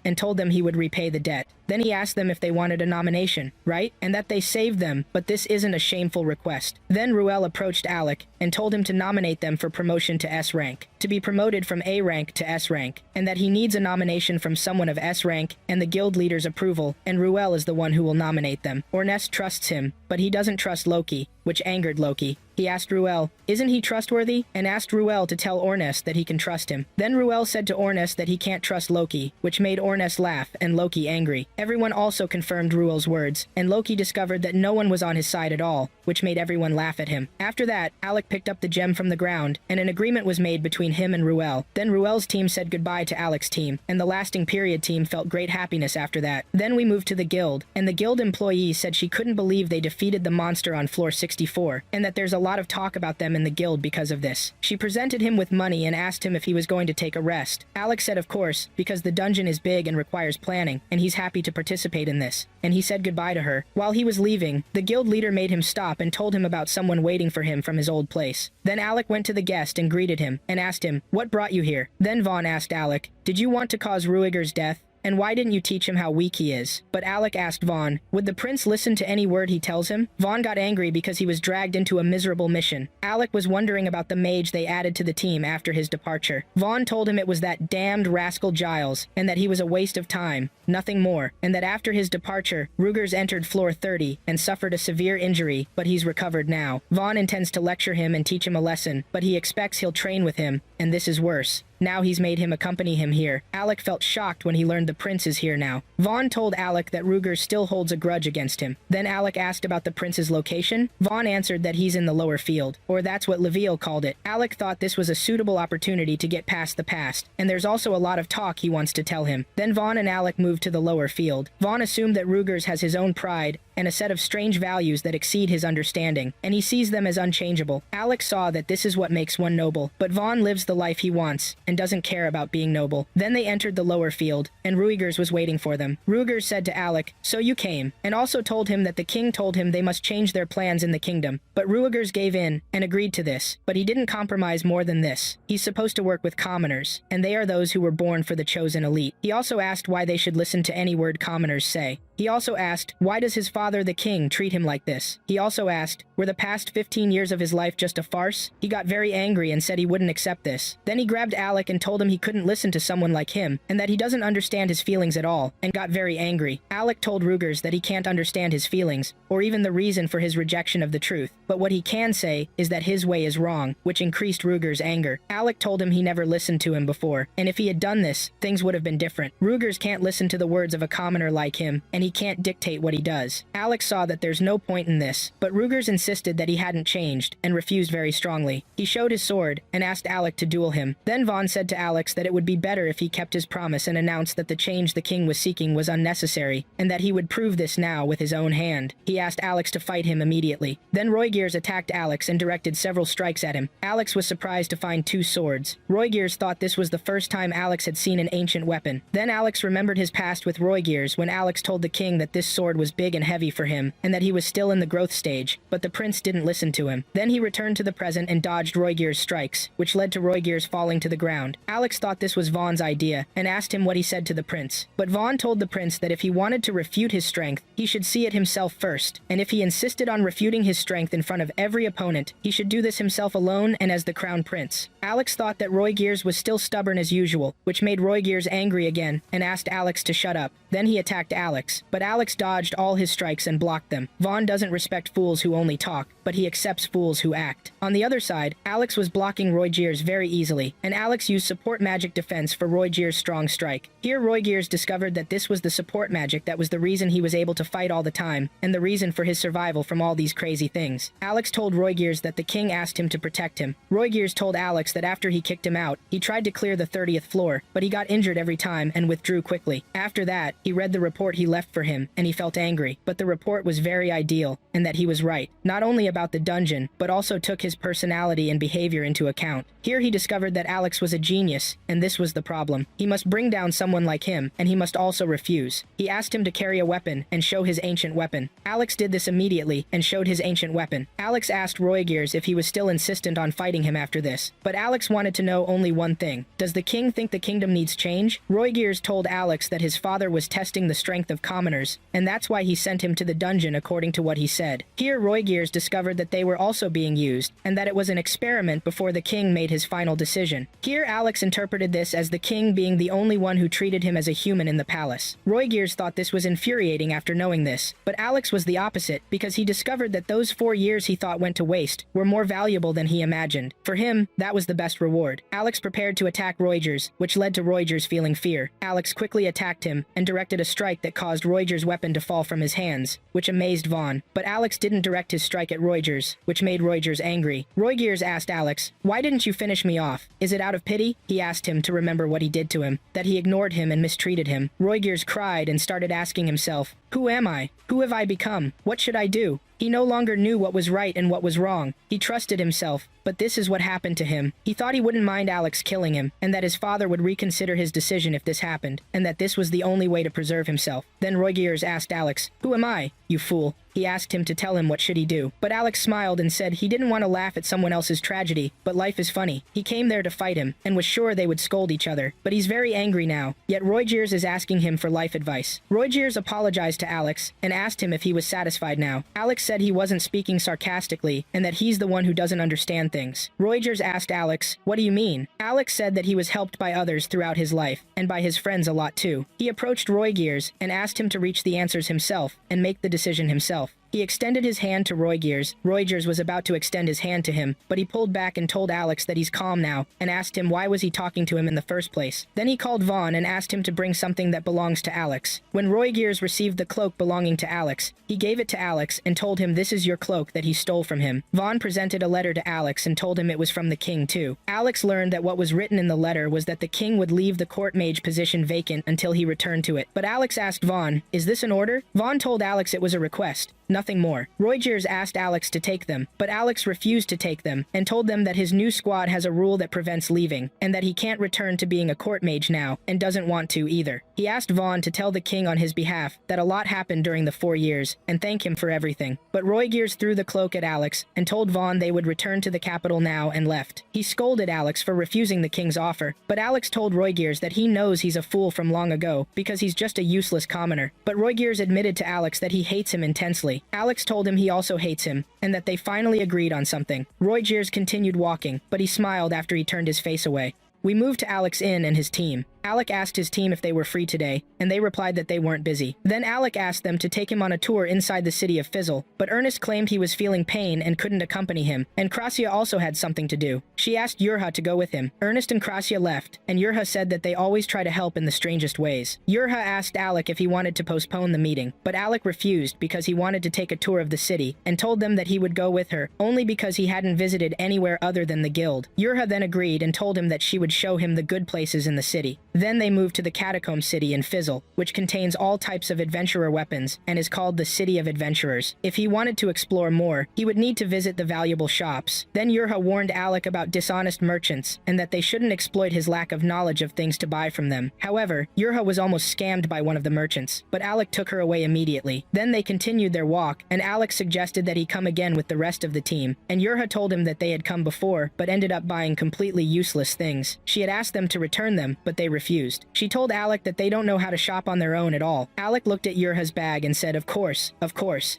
[SPEAKER 1] and told them he would repay the debt. Then he asked them if they wanted a nomination, right? And that they saved them, but this isn't a shameful request. Then Ruel approached Alec and told him to nominate them for promotion to S rank, to be promoted from A rank to S rank, and that he needs a nomination from someone of S rank and the guild leader's approval, and Ruel is the one who will nominate them. Ornest trusts him, but he doesn't trust Loki, which angered Loki. He asked Ruel, isn't he trustworthy? And asked Ruel to tell Ornest that he can trust him. Then Ruel said to Ornest that he can't trust Loki, which made Ornest laugh and Loki angry. Everyone also confirmed Ruel's words, and Loki discovered that no one was on his side at all, which made everyone laugh at him. After that, Alec picked up the gem from the ground, and an agreement was made between him and Ruel. Then Ruel's team said goodbye to Alec's team, and the Lasting Period team felt great happiness after that. Then we moved to the guild, and the guild employee said she couldn't believe they defeated the monster on floor 64, and that there's a lot of talk about them in the guild because of this. She presented him with money and asked him if he was going to take a rest. Alex said of course, because the dungeon is big and requires planning, and he's happy to participate in this. And he said goodbye to her. While he was leaving, the guild leader made him stop and told him about someone waiting for him from his old place. Then Alec went to the guest and greeted him, and asked him, "What brought you here?" Then Vaughn asked Alec, "Did you want to cause Ruiger's death? And why didn't you teach him how weak he is?" But Alec asked Vaughn, would the prince listen to any word he tells him? Vaughn got angry because he was dragged into a miserable mission. Alec was wondering about the mage they added to the team after his departure. Vaughn told him it was that damned rascal Giles, and that he was a waste of time, nothing more, and that after his departure, Rugers entered floor 30 and suffered a severe injury, but he's recovered now. Vaughn intends to lecture him and teach him a lesson, but he expects he'll train with him, and this is worse. Now he's made him accompany him here. Alec felt shocked when he learned the prince is here now. Vaughn told Alec that Ruger still holds a grudge against him. Then Alec asked about the prince's location. Vaughn answered that he's in the lower field, or that's what Leveille called it. Alec thought this was a suitable opportunity to get past the past, and there's also a lot of talk he wants to tell him. Then Vaughn and Alec moved to the lower field. Vaughn assumed that Rugers has his own pride and a set of strange values that exceed his understanding, and he sees them as unchangeable. Alec saw that this is what makes one noble, but Vaughn lives the life he wants and doesn't care about being noble. Then they entered the lower field, and Ruigers was waiting for them. Rugers said to Alec, "So you came," and also told him that the king told him they must change their plans in the kingdom. But Ruigers gave in and agreed to this, but he didn't compromise more than this. He's supposed to work with commoners, and they are those who were born for the chosen elite. He also asked why they should listen to any word commoners say. He also asked, why does his father, the king, treat him like this? He also asked, were the past 15 years of his life just a farce? He got very angry and said he wouldn't accept this. Then he grabbed Alec and told him he couldn't listen to someone like him, and that he doesn't understand his feelings at all, and got very angry. Alec told Rugers that he can't understand his feelings, or even the reason for his rejection of the truth, but what he can say is that his way is wrong, which increased Rugers' anger. Alec told him he never listened to him before, and if he had done this, things would have been different. Rugers can't listen to the words of a commoner like him, and he can't dictate what he does. Alex saw that there's no point in this, but Rugers insisted that he hadn't changed, and refused very strongly. He showed his sword, and asked Alec to duel him. Then Vaughn said to Alex that it would be better if he kept his promise and announced that the change the king was seeking was unnecessary, and that he would prove this now with his own hand. He asked Alex to fight him immediately. Then Roygears attacked Alex and directed several strikes at him. Alex was surprised to find 2 swords. Roygears thought this was the first time Alex had seen an ancient weapon. Then Alex remembered his past with Roygears when Alex told the king that this sword was big and heavy for him, and that he was still in the growth stage, but the prince didn't listen to him. Then he returned to the present and dodged Roygears' strikes, which led to Roygears falling to the ground. Alex thought this was Vaughn's idea, and asked him what he said to the prince. But Vaughn told the prince that if he wanted to refute his strength, he should see it himself first, and if he insisted on refuting his strength in front of every opponent, he should do this himself alone and as the crown prince. Alex thought that Roygears was still stubborn as usual, which made Roygears angry again, and asked Alex to shut up. Then he attacked Alex, but Alex dodged all his strikes and blocked them. Vaughn doesn't respect fools who only talk, but he accepts fools who act. On the other side, Alex was blocking Roygears very easily, and Alex used support magic defense for Roygears' strong strike. Here Roygears discovered that this was the support magic that was the reason he was able to fight all the time, and the reason for his survival from all these crazy things. Alex told Roygears that the king asked him to protect him. Roygears told Alex that after he kicked him out, he tried to clear the 30th floor, but he got injured every time and withdrew quickly. After that, he read the report he left for him, and he felt angry, but the report was very ideal, and that he was right, not only about the dungeon, but also took his personality and behavior into account. Here he discovered that Alex was a genius, and this was the problem. He must bring down someone like him, and he must also refuse. He asked him to carry a weapon and show his ancient weapon. Alex did this immediately and showed his ancient weapon. Alex asked Roygears if he was still insistent on fighting him after this, but Alex wanted to know only one thing. Does the king think the kingdom needs change? Roygears told Alex that his father was testing the strength of commoners, and that's why he sent him to the dungeon according to what he said. Here Roygears discovered that they were also being used, and that it was an experiment before the king made his final decision. Here Alex interpreted this as the king being the only one who treated him as a human in the palace. Roygears thought this was infuriating after knowing this, but Alex was the opposite, because he discovered that those 4 years he thought went to waste were more valuable than he imagined. For him, that was the best reward. Alex prepared to attack Roygears, which led to Roygears feeling fear. Alex quickly attacked him and directed a strike that caused Roygears' weapon to fall from his hands, which amazed Vaughn. But Alex didn't direct his strike at Roygears, which made Roygears angry. Roygears asked Alex, "Why didn't you finish me off? Is it out of pity?" He asked him to remember what he did to him, that he ignored him and mistreated him. Roygears cried and started asking himself, "Who am I? Who have I become? What should I do?" He no longer knew what was right and what was wrong. He trusted himself, but this is what happened to him. He thought he wouldn't mind Alex killing him, and that his father would reconsider his decision if this happened, and that this was the only way to preserve himself. Then Roygears asked Alex, "Who am I, you fool?" He asked him to tell him what should he do. But Alex smiled and said he didn't want to laugh at someone else's tragedy, but life is funny. He came there to fight him, and was sure they would scold each other. But he's very angry now, yet Roygears is asking him for life advice. Roygears apologized to Alex, and asked him if he was satisfied now. Alex said he wasn't speaking sarcastically, and that he's the one who doesn't understand things. Roygears asked Alex, "What do you mean?" Alex said that he was helped by others throughout his life, and by his friends a lot too. He approached Roygears, and asked him to reach the answers himself, and make the decision himself. He extended his hand to Roygears. Roygears was about to extend his hand to him, but he pulled back and told Alex that he's calm now, and asked him why was he talking to him in the first place. Then he called Vaughn and asked him to bring something that belongs to Alex. When Roygears received the cloak belonging to Alex, he gave it to Alex and told him this is your cloak that he stole from him. Vaughn presented a letter to Alex and told him it was from the king too. Alex learned that what was written in the letter was that the king would leave the court mage position vacant until he returned to it. But Alex asked Vaughn, "Is this an order?" Vaughn told Alex it was a request. Nothing more. Roygears asked Alex to take them, but Alex refused to take them, and told them that his new squad has a rule that prevents leaving, and that he can't return to being a court mage now, and doesn't want to either. He asked Vaughn to tell the king on his behalf that a lot happened during the 4 years, and thank him for everything. But Roygears threw the cloak at Alex, and told Vaughn they would return to the capital now and left. He scolded Alex for refusing the king's offer, but Alex told Roygears that he knows he's a fool from long ago, because he's just a useless commoner. But Roygears admitted to Alex that he hates him intensely. Alex told him he also hates him, and that they finally agreed on something. Roygears continued walking, but he smiled after he turned his face away. We moved to Alex Inn and his team. Alec asked his team if they were free today, and they replied that they weren't busy. Then Alec asked them to take him on a tour inside the city of Fizzle, but Ernest claimed he was feeling pain and couldn't accompany him, and Krasia also had something to do. She asked Yurha to go with him. Ernest and Krasia left, and Yurha said that they always try to help in the strangest ways. Yurha asked Alec if he wanted to postpone the meeting, but Alec refused because he wanted to take a tour of the city, and told them that he would go with her, only because he hadn't visited anywhere other than the guild. Yurha then agreed and told him that she would show him the good places in the city. Then they moved to the Catacomb City in Fizzle, which contains all types of adventurer weapons and is called the City of Adventurers. If he wanted to explore more, he would need to visit the valuable shops. Then Yurha warned Alec about dishonest merchants and that they shouldn't exploit his lack of knowledge of things to buy from them. However, Yurha was almost scammed by one of the merchants, but Alec took her away immediately. Then they continued their walk, and Alec suggested that he come again with the rest of the team, and Yurha told him that they had come before, but ended up buying completely useless things. She had asked them to return them, but they refused. She told Alec that they don't know how to shop on their own at all. Alec looked at Yurha's bag and said, of course,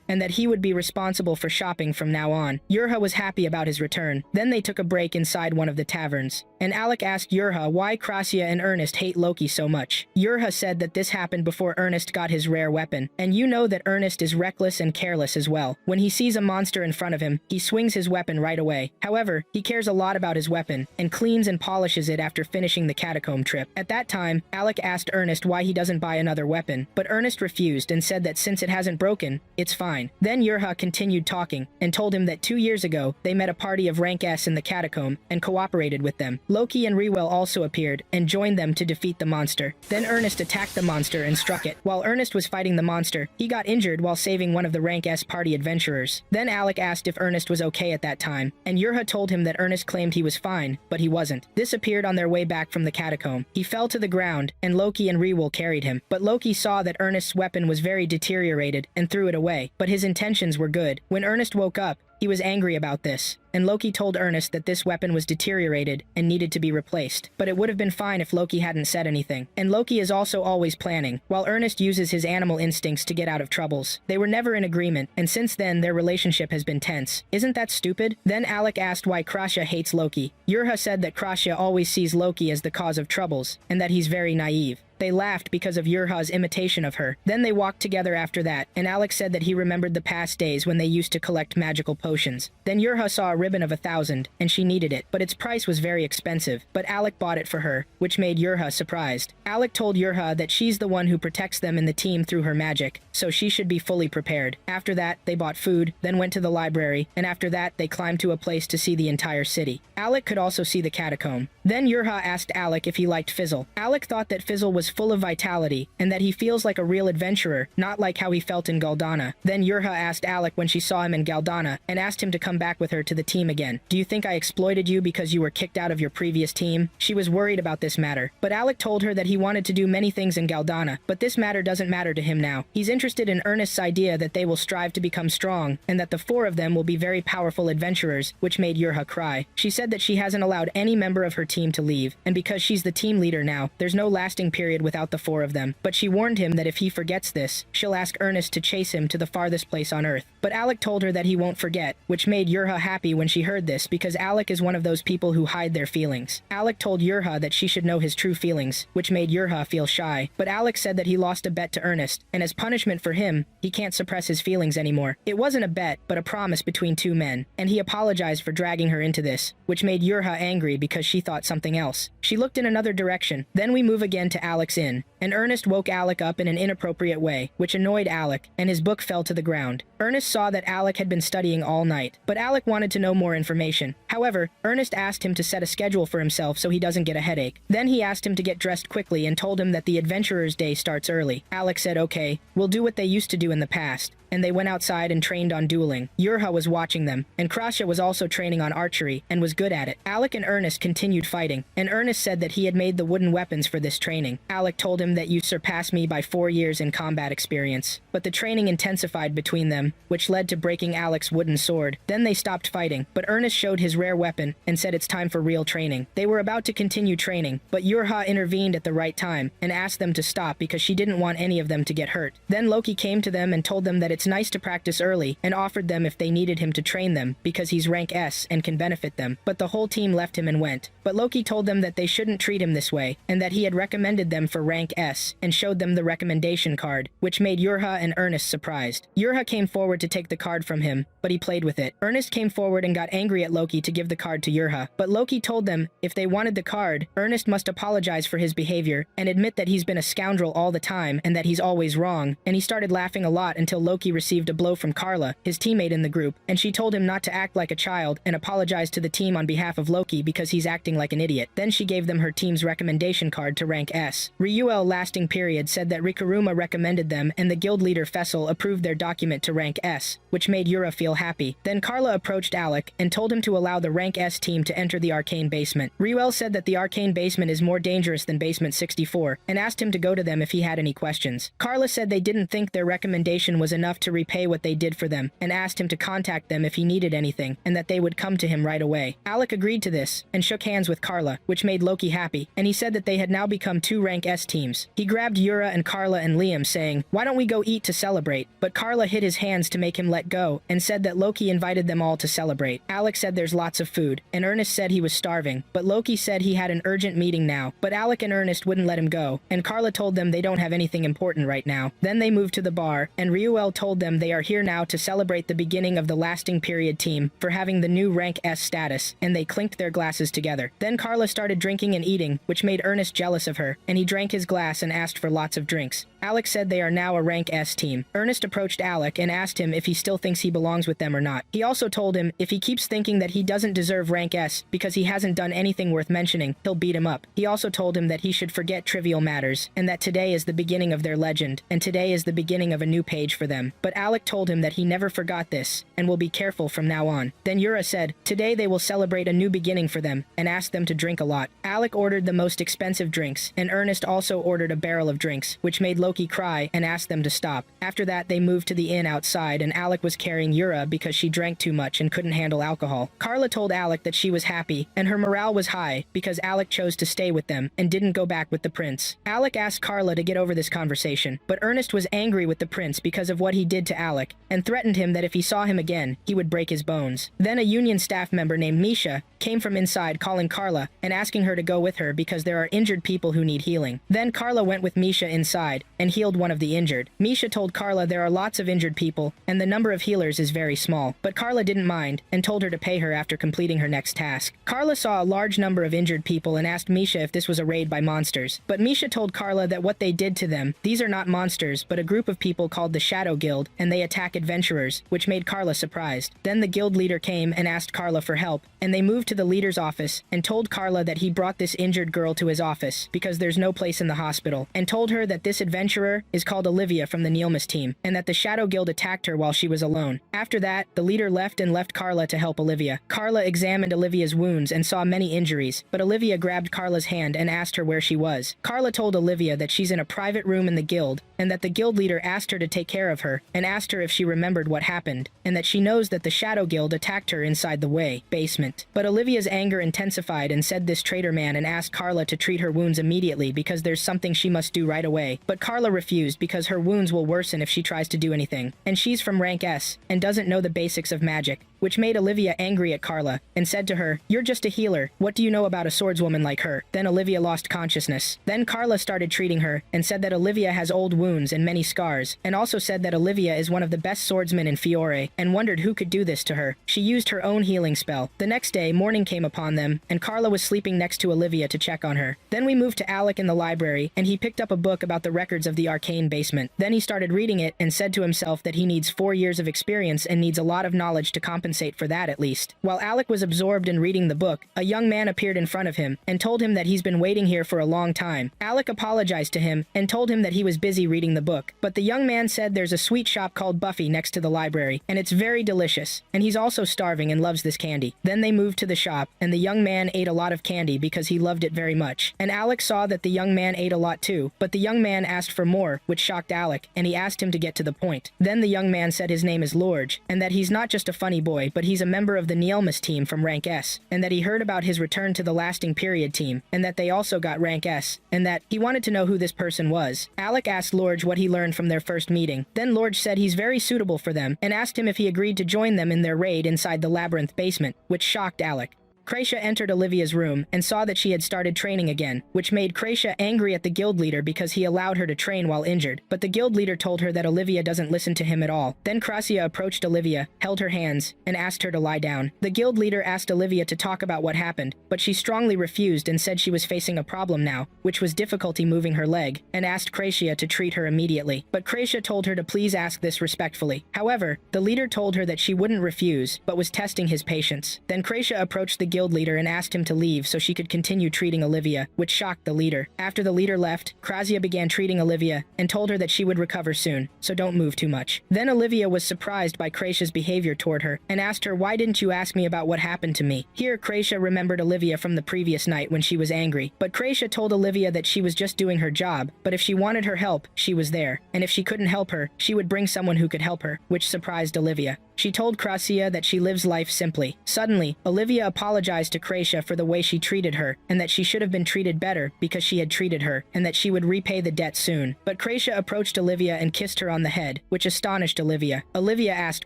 [SPEAKER 1] and that he would be responsible for shopping from now on. Yurha was happy about his return. Then they took a break inside one of the taverns, and Alec asked Yurha why Krasia and Ernest hate Loki so much. Yurha said that this happened before Ernest got his rare weapon, and you know that Ernest is reckless and careless as well. When he sees a monster in front of him, he swings his weapon right away. However, he cares a lot about his weapon, and cleans and polishes it after finishing the catacomb trip. At that time, Alec asked Ernest why he doesn't buy another weapon, but Ernest refused and said that since it hasn't broken, it's fine. Then Yurha continued talking, and told him that 2 years ago, they met a party of rank S in the catacomb, and cooperated with them. Loki and Rewell also appeared, and joined them to defeat the monster. Then Ernest attacked the monster and struck it. While Ernest was fighting the monster, he got injured while saving one of the rank S party adventurers. Then Alec asked if Ernest was okay at that time, and Yurha told him that Ernest claimed he was fine, but he wasn't. This appeared on their way back from the catacomb. He fell to the ground, and Loki and Rewell carried him. But Loki saw that Ernest's weapon was very deteriorated, and threw it away. But his intentions were good. When Ernest woke up, he was angry about this, and Loki told Ernest that this weapon was deteriorated and needed to be replaced. But it would have been fine if Loki hadn't said anything. And Loki is also always planning, while Ernest uses his animal instincts to get out of troubles. They were never in agreement, and since then their relationship has been tense. Isn't that stupid? Then Alec asked why Krasia hates Loki. Yurha said that Krasia always sees Loki as the cause of troubles, and that he's very naive. They laughed because of Yurha's imitation of her. Then they walked together after that, and Alex said that he remembered the past days when they used to collect magical potions. Then Yurha saw a ribbon of 1,000, and she needed it, but its price was very expensive. But Alec bought it for her, which made Yurha surprised. Alec told Yurha that she's the one who protects them in the team through her magic, so she should be fully prepared. After that, they bought food, then went to the library, and after that, they climbed to a place to see the entire city. Alec could also see the catacomb. Then Yurha asked Alec if he liked Fizzle. Alec thought that Fizzle was was full of vitality, and that he feels like a real adventurer, not like how he felt in Galdana. Then Yurha asked Alec when she saw him in Galdana, and asked him to come back with her to the team again. Do you think I exploited you because you were kicked out of your previous team? She was worried about this matter, but Alec told her that he wanted to do many things in Galdana, but this matter doesn't matter to him now. He's interested in Ernest's idea that they will strive to become strong, and that the four of them will be very powerful adventurers, which made Yurha cry. She said that she hasn't allowed any member of her team to leave, and because she's the team leader now, there's no lasting period without the four of them. But she warned him that if he forgets this, she'll ask Ernest to chase him to the farthest place on Earth. But Alec told her that he won't forget, which made Yurha happy when she heard this because Alec is one of those people who hide their feelings. Alec told Yurha that she should know his true feelings, which made Yurha feel shy. But Alec said that he lost a bet to Ernest, and as punishment for him, he can't suppress his feelings anymore. It wasn't a bet, but a promise between two men, and he apologized for dragging her into this, which made Yurha angry because she thought something else. She looked in another direction. Then we move again to Alec's inn, and Ernest woke Alec up in an inappropriate way, which annoyed Alec, and his book fell to the ground. Ernest saw that Alec had been studying all night, but Alec wanted to know more information. However, Ernest asked him to set a schedule for himself so he doesn't get a headache. Then he asked him to get dressed quickly and told him that the adventurer's day starts early. Alec said, okay, we'll do what they used to do in the past. And they went outside and trained on dueling. Yurha was watching them, and Krasha was also training on archery, and was good at it. Alec and Ernest continued fighting, and Ernest said that he had made the wooden weapons for this training. Alec told him that you surpassed me by 4 years in combat experience. But the training intensified between them, which led to breaking Alec's wooden sword. Then they stopped fighting, but Ernest showed his rare weapon, and said it's time for real training. They were about to continue training, but Yurha intervened at the right time, and asked them to stop because she didn't want any of them to get hurt. Then Loki came to them and told them that it's nice to practice early, and offered them if they needed him to train them, because he's rank S and can benefit them. But the whole team left him and went. But Loki told them that they shouldn't treat him this way, and that he had recommended them for rank S, and showed them the recommendation card, which made Yurha and Ernest surprised. Yurha came forward to take the card from him, but he played with it. Ernest came forward and got angry at Loki to give the card to Yurha, but Loki told them if they wanted the card, Ernest must apologize for his behavior, and admit that he's been a scoundrel all the time, and that he's always wrong, and he started laughing a lot until Loki received a blow from Carla, his teammate in the group, and she told him not to act like a child and apologize to the team on behalf of Loki because he's acting like an idiot. Then she gave them her team's recommendation card to rank S. Ryuel lasting period said that Rikuruma recommended them and the guild leader Fessel approved their document to rank S, which made Yura feel happy. Then Carla approached Alec and told him to allow the rank S team to enter the arcane basement. Ryuel said that the arcane basement is more dangerous than basement 64 and asked him to go to them if he had any questions. Carla said they didn't think their recommendation was enough to repay what they did for them, and asked him to contact them if he needed anything, and that they would come to him right away. Alec agreed to this, and shook hands with Carla, which made Loki happy, and he said that they had now become 2 rank S teams. He grabbed Yura and Carla and Liam, saying, "Why don't we go eat to celebrate?" But Carla hit his hands to make him let go, and said that Loki invited them all to celebrate. Alec said there's lots of food, and Ernest said he was starving, but Loki said he had an urgent meeting now, but Alec and Ernest wouldn't let him go, and Carla told them they don't have anything important right now. Then they moved to the bar, and Ryuel told them they are here now to celebrate the beginning of the lasting period team for having the new rank S status, and they clinked their glasses together. Then Carla started drinking and eating, which made Ernest jealous of her, and he drank his glass and asked for lots of drinks. Alec said they are now a rank S team. Ernest approached Alec and asked him if he still thinks he belongs with them or not. He also told him if he keeps thinking that he doesn't deserve rank S because he hasn't done anything worth mentioning, he'll beat him up. He also told him that he should forget trivial matters, and that today is the beginning of their legend, and today is the beginning of a new page for them. But Alec told him that he never forgot this, and will be careful from now on. Then Yura said, today they will celebrate a new beginning for them, and asked them to drink a lot. Alec ordered the most expensive drinks, and Ernest also ordered a barrel of drinks, which made Loki cry and asked them to stop. After that, they moved to the inn outside, and Alec was carrying Yura because she drank too much and couldn't handle alcohol. Carla told Alec that she was happy, and her morale was high because Alec chose to stay with them and didn't go back with the prince. Alec asked Carla to get over this conversation, but Ernest was angry with the prince because of what he did to Alec, and threatened him that if he saw him again, he would break his bones. Then a union staff member named Misha came from inside calling Carla and asking her to go with her because there are injured people who need healing. Then Carla went with Misha inside and healed one of the injured. Misha told Carla there are lots of injured people people, and the number of healers is very small. But Carla didn't mind, and told her to pay her after completing her next task. Carla saw a large number of injured people and asked Misha if this was a raid by monsters. But Misha told Carla that what they did to them, these are not monsters, but a group of people called the Shadow Guild, and they attack adventurers, which made Carla surprised. Then the guild leader came and asked Carla for help, and they moved to the leader's office and told Carla that he brought this injured girl to his office because there's no place in the hospital, and told her that this adventurer is called Olivia from the Neilmas team, and that the Shadow Guild attacked her while she was alone. After that, the leader left and left Carla to help Olivia. Carla examined Olivia's wounds and saw many injuries, but Olivia grabbed Carla's hand and asked her where she was. Carla told Olivia that she's in a private room in the guild, and that the guild leader asked her to take care of her, and asked her if she remembered what happened, and that she knows that the Shadow Guild attacked her inside the basement. But Olivia's anger intensified and said this traitor man and asked Carla to treat her wounds immediately because there's something she must do right away. But Carla refused because her wounds will worsen if she tries to do anything, and she's from rank S and doesn't know the basics of magic, which made Olivia angry at Carla and said to her, "You're just a healer. What do you know about a swordswoman like her?" Then Olivia lost consciousness. Then Carla started treating her and said that Olivia has old wounds and many scars, and also said that Olivia is one of the best swordsmen in Fiore and wondered who could do this to her. She used her own healing spell. The next day, morning came upon them, and Carla was sleeping next to Olivia to check on her. Then we moved to Alec in the library, and he picked up a book about the records of the arcane basement. Then he started reading it and said to himself that he needs 4 years of experience and needs a lot of knowledge to compensate for that at least. While Alec was absorbed in reading the book, a young man appeared in front of him and told him that he's been waiting here for a long time. Alec apologized to him and told him that he was busy reading the book, but the young man said there's a sweet shop called Buffy next to the library, and it's very delicious, and he's also starving and loves this candy. Then they moved to the shop, and the young man ate a lot of candy because he loved it very much, and Alec saw that the young man ate a lot too, but the young man asked for more, which shocked Alec, and he asked him to get to the point. Then the young man said his name is Lorge, and that he's not just a funny boy, but he's a member of the Neilmas team from rank S, and that he heard about his return to the lasting period team, and that they also got rank S, and that he wanted to know who this person was. Alec asked Lorge what he learned from their first meeting. Then Lorge said he's very suitable for them, and asked him if he agreed to join them in their raid inside the labyrinth basement, which shocked Alec. Kracia entered Olivia's room and saw that she had started training again, which made Kracia angry at the guild leader because he allowed her to train while injured, but the guild leader told her that Olivia doesn't listen to him at all. Then Kracia approached Olivia, held her hands, and asked her to lie down. The guild leader asked Olivia to talk about what happened, but she strongly refused and said she was facing a problem now, which was difficulty moving her leg, and asked Kracia to treat her immediately. But Kracia told her to please ask this respectfully. However, the leader told her that she wouldn't refuse, but was testing his patience. Then Kracia approached the guild leader and asked him to leave so she could continue treating Olivia, which shocked the leader. After the leader left, Kracia began treating Olivia and told her that she would recover soon, so don't move too much. Then Olivia was surprised by Kracia's behavior toward her and asked her, "Why didn't you ask me about what happened to me?" Here Kracia remembered Olivia from the previous night when she was angry, but Kracia told Olivia that she was just doing her job, but if she wanted her help, she was there, and if she couldn't help her, she would bring someone who could help her, which surprised Olivia. She told Kracia that she lives life simply. Suddenly, Olivia apologized to Kracia for the way she treated her, and that she should have been treated better because she had treated her, and that she would repay the debt soon. But Kracia approached Olivia and kissed her on the head, which astonished Olivia. Olivia asked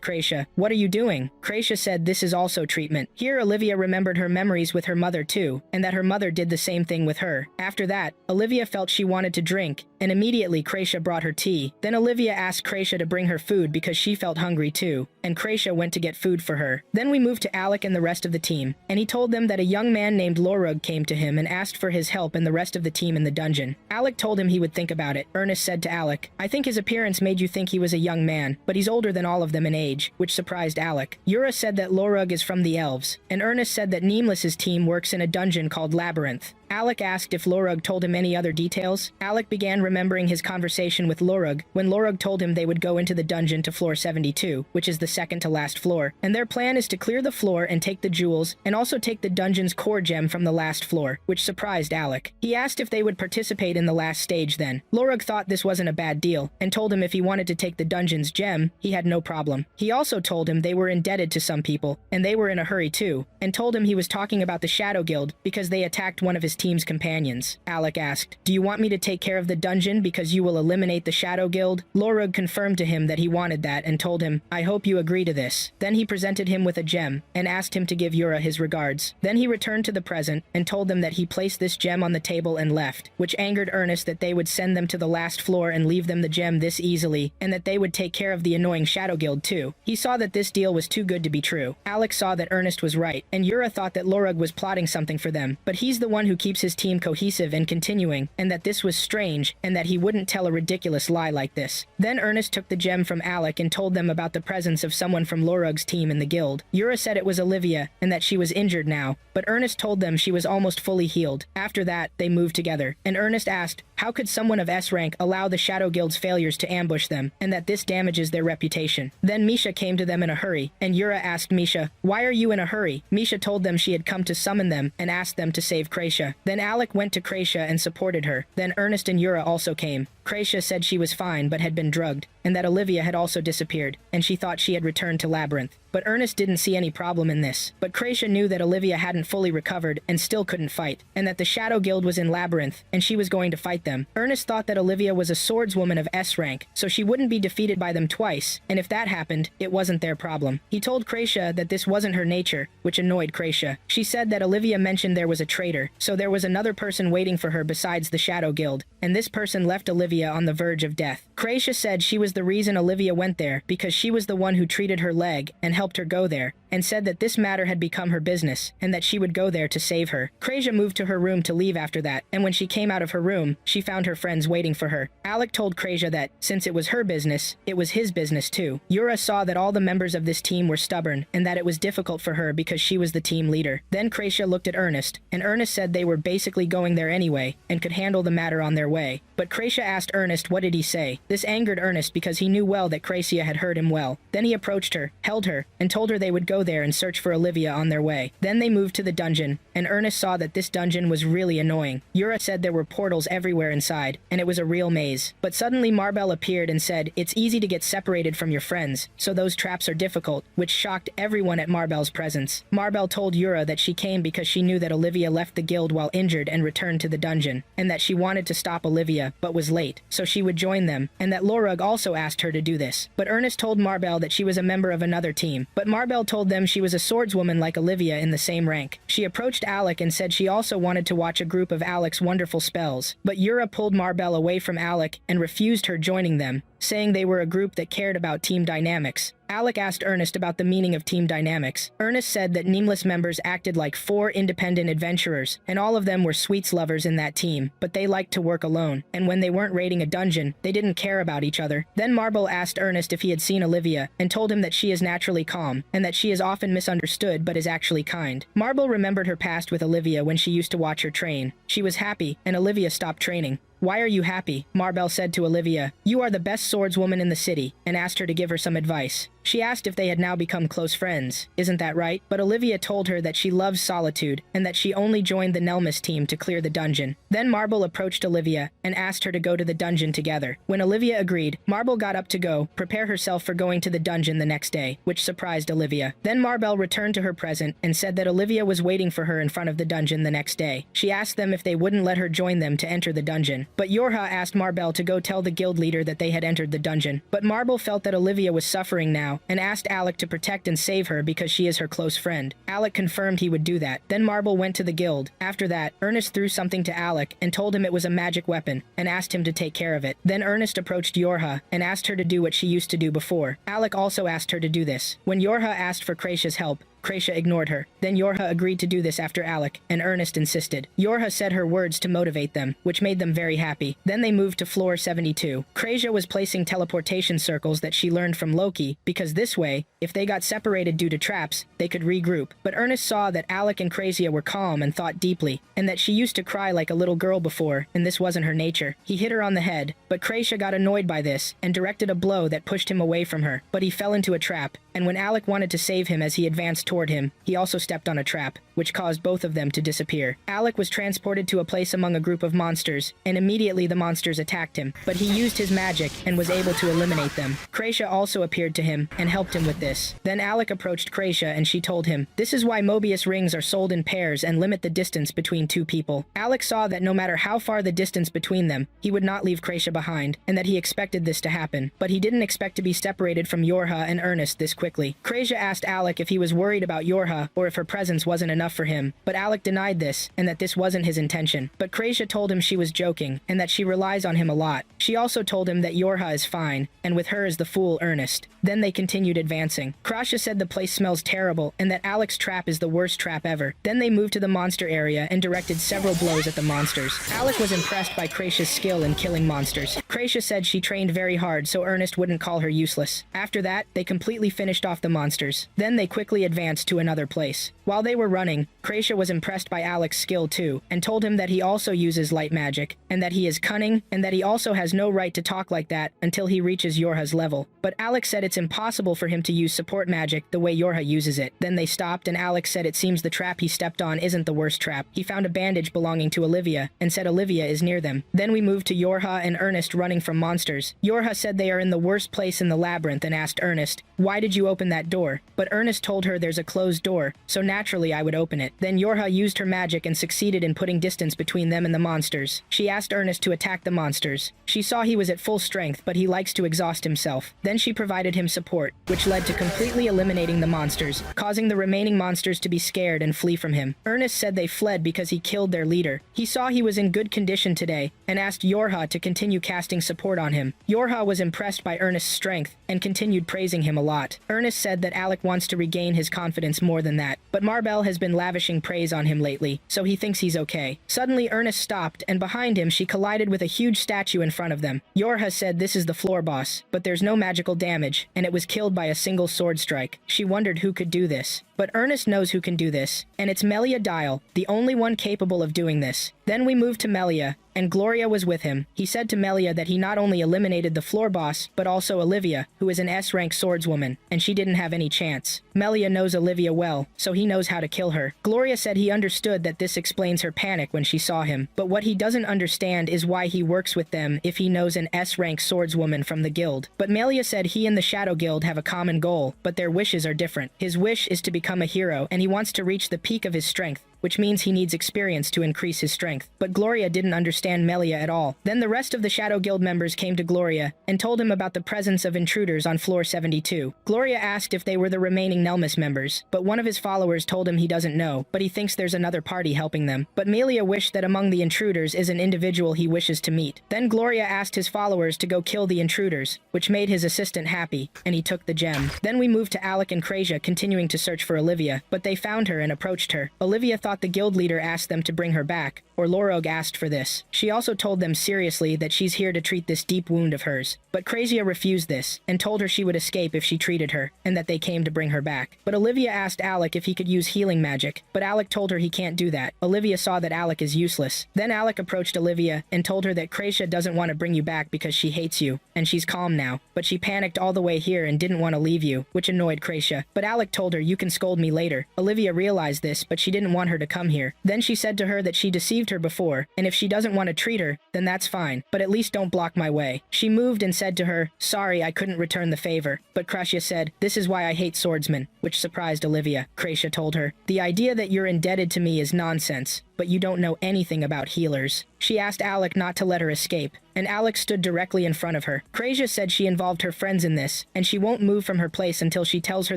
[SPEAKER 1] Kracia, "What are you doing?" Kracia said this is also treatment. Here Olivia remembered her memories with her mother too, and that her mother did the same thing with her. After that, Olivia felt she wanted to drink, and immediately Kracia brought her tea. Then Olivia asked Kracia to bring her food because she felt hungry too, and Kracia went to get food for her. Then we moved to Alec and the rest of the team, and he told them that a young man named Lorug came to him and asked for his help and the rest of the team in the dungeon. Alec told him he would think about it. Ernest said to Alec, "I think his appearance made you think he was a young man, but he's older than all of them in age," which surprised Alec. Yura said that Lorug is from the elves, and Ernest said that Neemless's team works in a dungeon called Labyrinth. Alec asked if Lorug told him any other details. Alec began remembering his conversation with Lorug when Lorug told him they would go into the dungeon to floor 72, which is the second to last floor, and their plan is to clear the floor and take the jewels, and also take the dungeon's core gem from the last floor, which surprised Alec. He asked if they would participate in the last stage then. Lorug thought this wasn't a bad deal, and told him if he wanted to take the dungeon's gem, he had no problem. He also told him they were indebted to some people, and they were in a hurry too, and told him he was talking about the Shadow Guild because they attacked one of his team's companions. Alec asked, "Do you want me to take care of the dungeon because you will eliminate the Shadow Guild?" Lorug confirmed to him that he wanted that and told him, "I hope you agree to this." Then he presented him with a gem and asked him to give Yura his regards. Then he returned to the present and told them that he placed this gem on the table and left, which angered Ernest that they would send them to the last floor and leave them the gem this easily, and that they would take care of the annoying Shadow Guild too. He saw that this deal was too good to be true. Alex saw that Ernest was right, and Yura thought that Lorug was plotting something for them, but he's the one who keeps his team cohesive and continuing, and that this was strange, and that he wouldn't tell a ridiculous lie like this. Then Ernest took the gem from Alec and told them about the presence of someone from Lorug's team in the guild. Yura said it was Olivia, and that she was injured now, but Ernest told them she was almost fully healed. After that, they moved together, and Ernest asked, how could someone of S rank allow the Shadow Guild's failures to ambush them, and that this damages their reputation? Then Misha came to them in a hurry, and Yura asked Misha, "Why are you in a hurry?" Misha told them she had come to summon them and asked them to save Krasia. Then Alec went to Krasia and supported her. Then Ernest and Yura also came. Krasia said she was fine but had been drugged, and that Olivia had also disappeared, and she thought she had returned to Labyrinth. But Ernest didn't see any problem in this. But Krasia knew that Olivia hadn't fully recovered and still couldn't fight, and that the Shadow Guild was in Labyrinth, and she was going to fight them. Ernest thought that Olivia was a swordswoman of S rank, so she wouldn't be defeated by them twice, and if that happened, it wasn't their problem. He told Krasia that this wasn't her nature, which annoyed Krasia. She said that Olivia mentioned there was a traitor, so there was another person waiting for her besides the Shadow Guild, and this person left Olivia on the verge of death. Krasia said she was the reason Olivia went there because she was the one who treated her leg and helped her go there, and said that this matter had become her business and that she would go there to save her. Krasia moved to her room to leave after that, and when she came out of her room, she found her friends waiting for her. Alec told Krasia that, since it was her business, it was his business too. Yura saw that all the members of this team were stubborn and that it was difficult for her because she was the team leader. Then Krasia looked at Ernest, and Ernest said they were basically going there anyway and could handle the matter on their way. But Krasia asked Ernest what did he say. This angered Ernest because he knew well that Krasia had heard him well. Then he approached her, held her, and told her they would go there and search for Olivia on their way. Then they moved to the dungeon, and Ernest saw that this dungeon was really annoying. Yura said there were portals everywhere inside, and it was a real maze. But suddenly Marbell appeared and said, "It's easy to get separated from your friends, so those traps are difficult," which shocked everyone at Marbell's presence. Marbell told Yura that she came because she knew that Olivia left the guild while injured and returned to the dungeon, and that she wanted to stop Olivia, but was late, so she would join them, and that Lorug also asked her to do this. But Ernest told Marbell that she was a member of another team, but Marbell told them she was a swordswoman like Olivia in the same rank. She approached Alec and said she also wanted to watch a group of Alec's wonderful spells, but Yura pulled Marbell away from Alec and refused her joining them, saying they were a group that cared about team dynamics. Alec asked Ernest about the meaning of team dynamics. Ernest said that Nameless members acted like 4 independent adventurers, and all of them were sweets lovers in that team, but they liked to work alone, and when they weren't raiding a dungeon, they didn't care about each other. Then Marble asked Ernest if he had seen Olivia, and told him that she is naturally calm, and that she is often misunderstood but is actually kind. Marble remembered her past with Olivia when she used to watch her train. She was happy, and Olivia stopped training. "Why are you happy?" Marbell said to Olivia. "You are the best swordswoman in the city," and asked her to give her some advice. She asked if they had now become close friends. Isn't that right? But Olivia told her that she loves solitude, and that she only joined the Nelmus team to clear the dungeon. Then Marble approached Olivia, and asked her to go to the dungeon together. When Olivia agreed, Marble got up to go, prepare herself for going to the dungeon the next day, which surprised Olivia. Then Marbell returned to her present, and said that Olivia was waiting for her in front of the dungeon the next day. She asked them if they wouldn't let her join them to enter the dungeon. But Yorha asked Marbell to go tell the guild leader that they had entered the dungeon. But Marble felt that Olivia was suffering now, and asked Alec to protect and save her because she is her close friend. Alec confirmed he would do that. Then Marble went to the guild. After that, Ernest threw something to Alec and told him it was a magic weapon, and asked him to take care of it. Then Ernest approached Yorha and asked her to do what she used to do before. Alec also asked her to do this. When Yorha asked for Krasia's help, Krasia ignored her. Then Yorha agreed to do this after Alec, and Ernest insisted. Yorha said her words to motivate them, which made them very happy. Then they moved to floor 72. Krasia was placing teleportation circles that she learned from Loki, because this way, if they got separated due to traps, they could regroup. But Ernest saw that Alec and Krasia were calm and thought deeply, and that she used to cry like a little girl before, and this wasn't her nature. He hit her on the head, but Krasia got annoyed by this, and directed a blow that pushed him away from her. But he fell into a trap, and when Alec wanted to save him as he advanced toward him, he also stepped on a trap, which caused both of them to disappear. Alec was transported to a place among a group of monsters, and immediately the monsters attacked him, but he used his magic and was able to eliminate them. Kreisha also appeared to him and helped him with this. Then Alec approached Kreisha and she told him, "This is why Mobius rings are sold in pairs and limit the distance between two people." Alec saw that no matter how far the distance between them, he would not leave Kreisha behind, and that he expected this to happen, but he didn't expect to be separated from Yorha and Ernest this quickly. Kreisha asked Alec if he was worried about Yorha or if her presence wasn't enough for him, but Alec denied this and that this wasn't his intention. But Kreisha told him she was joking and that she relies on him a lot. She also told him that Yorha is fine, and with her is the fool Ernest. Then they continued advancing. Krasha said the place smells terrible and that Alec's trap is the worst trap ever. Then they moved to the monster area and directed several blows at the monsters. Alec was impressed by Kreisha's skill in killing monsters. Kreisha said she trained very hard so Ernest wouldn't call her useless. After that, they completely finished off the monsters. Then they quickly advanced to another place. While they were running, Kreisha was impressed by Alec's skill too, and told him that he also uses light magic, and that he is cunning, and that he also has no right to talk like that until he reaches Yorha's level. But Alec said it's impossible for him to use support magic the way Yorha uses it. Then they stopped and Alec said it seems the trap he stepped on isn't the worst trap. He found a bandage belonging to Olivia, and said Olivia is near them. Then we moved to Yorha and Ernest running from monsters. Yorha said they are in the worst place in the labyrinth and asked Ernest, "Why did you open that door?" But Ernest told her there's a closed door, so naturally I would open it. Then Yorha used her magic and succeeded in putting distance between them and the monsters. She asked Ernest to attack the monsters. She saw he was at full strength, but he likes to exhaust himself. Then she provided him support, which led to completely eliminating the monsters, causing the remaining monsters to be scared and flee from him. Ernest said they fled because he killed their leader. He saw he was in good condition today, and asked Yorha to continue casting support on him. Yorha was impressed by Ernest's strength, and continued praising him a lot. Ernest said that Alec wants to regain his confidence more than that, but Marbell has been lavishing praise on him lately, so he thinks he's okay. Suddenly Ernest stopped, and behind him she collided with a huge statue in front of them. Yorha said this is the floor boss, but there's no magical damage, and it was killed by a single sword strike. She wondered who could do this. But Ernest knows who can do this, and it's Melia Dial, the only one capable of doing this. Then we moved to Melia, and Gloria was with him. He said to Melia that he not only eliminated the floor boss, but also Olivia, who is an S-rank swordswoman, and she didn't have any chance. Melia knows Olivia well, so he knows how to kill her. Gloria said he understood that this explains her panic when she saw him, but what he doesn't understand is why he works with them if he knows an S-rank swordswoman from the guild. But Melia said he and the Shadow Guild have a common goal, but their wishes are different. His wish is to become a hero, and he wants to reach the peak of his strength, which means he needs experience to increase his strength. But Gloria didn't understand Melia at all. Then the rest of the Shadow Guild members came to Gloria and told him about the presence of intruders on floor 72. Gloria asked if they were the remaining Nelmus members, but one of his followers told him he doesn't know, but he thinks there's another party helping them. But Melia wished that among the intruders is an individual he wishes to meet. Then Gloria asked his followers to go kill the intruders, which made his assistant happy, and he took the gem. Then we moved to Alec and Kreisha continuing to search for Olivia, but they found her and approached her. Olivia thought the guild leader asked them to bring her back, or Lorog asked for this. She also told them seriously that she's here to treat this deep wound of hers. But Kreisha refused this, and told her she would escape if she treated her, and that they came to bring her back. But Olivia asked Alec if he could use healing magic, but Alec told her he can't do that. Olivia saw that Alec is useless. Then Alec approached Olivia and told her that Kreisha doesn't want to bring you back because she hates you, and she's calm now. But she panicked all the way here and didn't want to leave you, which annoyed Kreisha. But Alec told her you can scold me later. Olivia realized this, but she didn't want her to come here. Then she said to her that she deceived her before, and if she doesn't want to treat her, then that's fine, but at least don't block my way. She moved and said to her, "Sorry, I couldn't return the favor." But Kreisha said, "This is why I hate swordsmen," which surprised Olivia. Kreisha told her, "The idea that you're indebted to me is nonsense, but you don't know anything about healers." She asked Alec not to let her escape, and Alec stood directly in front of her. Kreisha said she involved her friends in this, and she won't move from her place until she tells her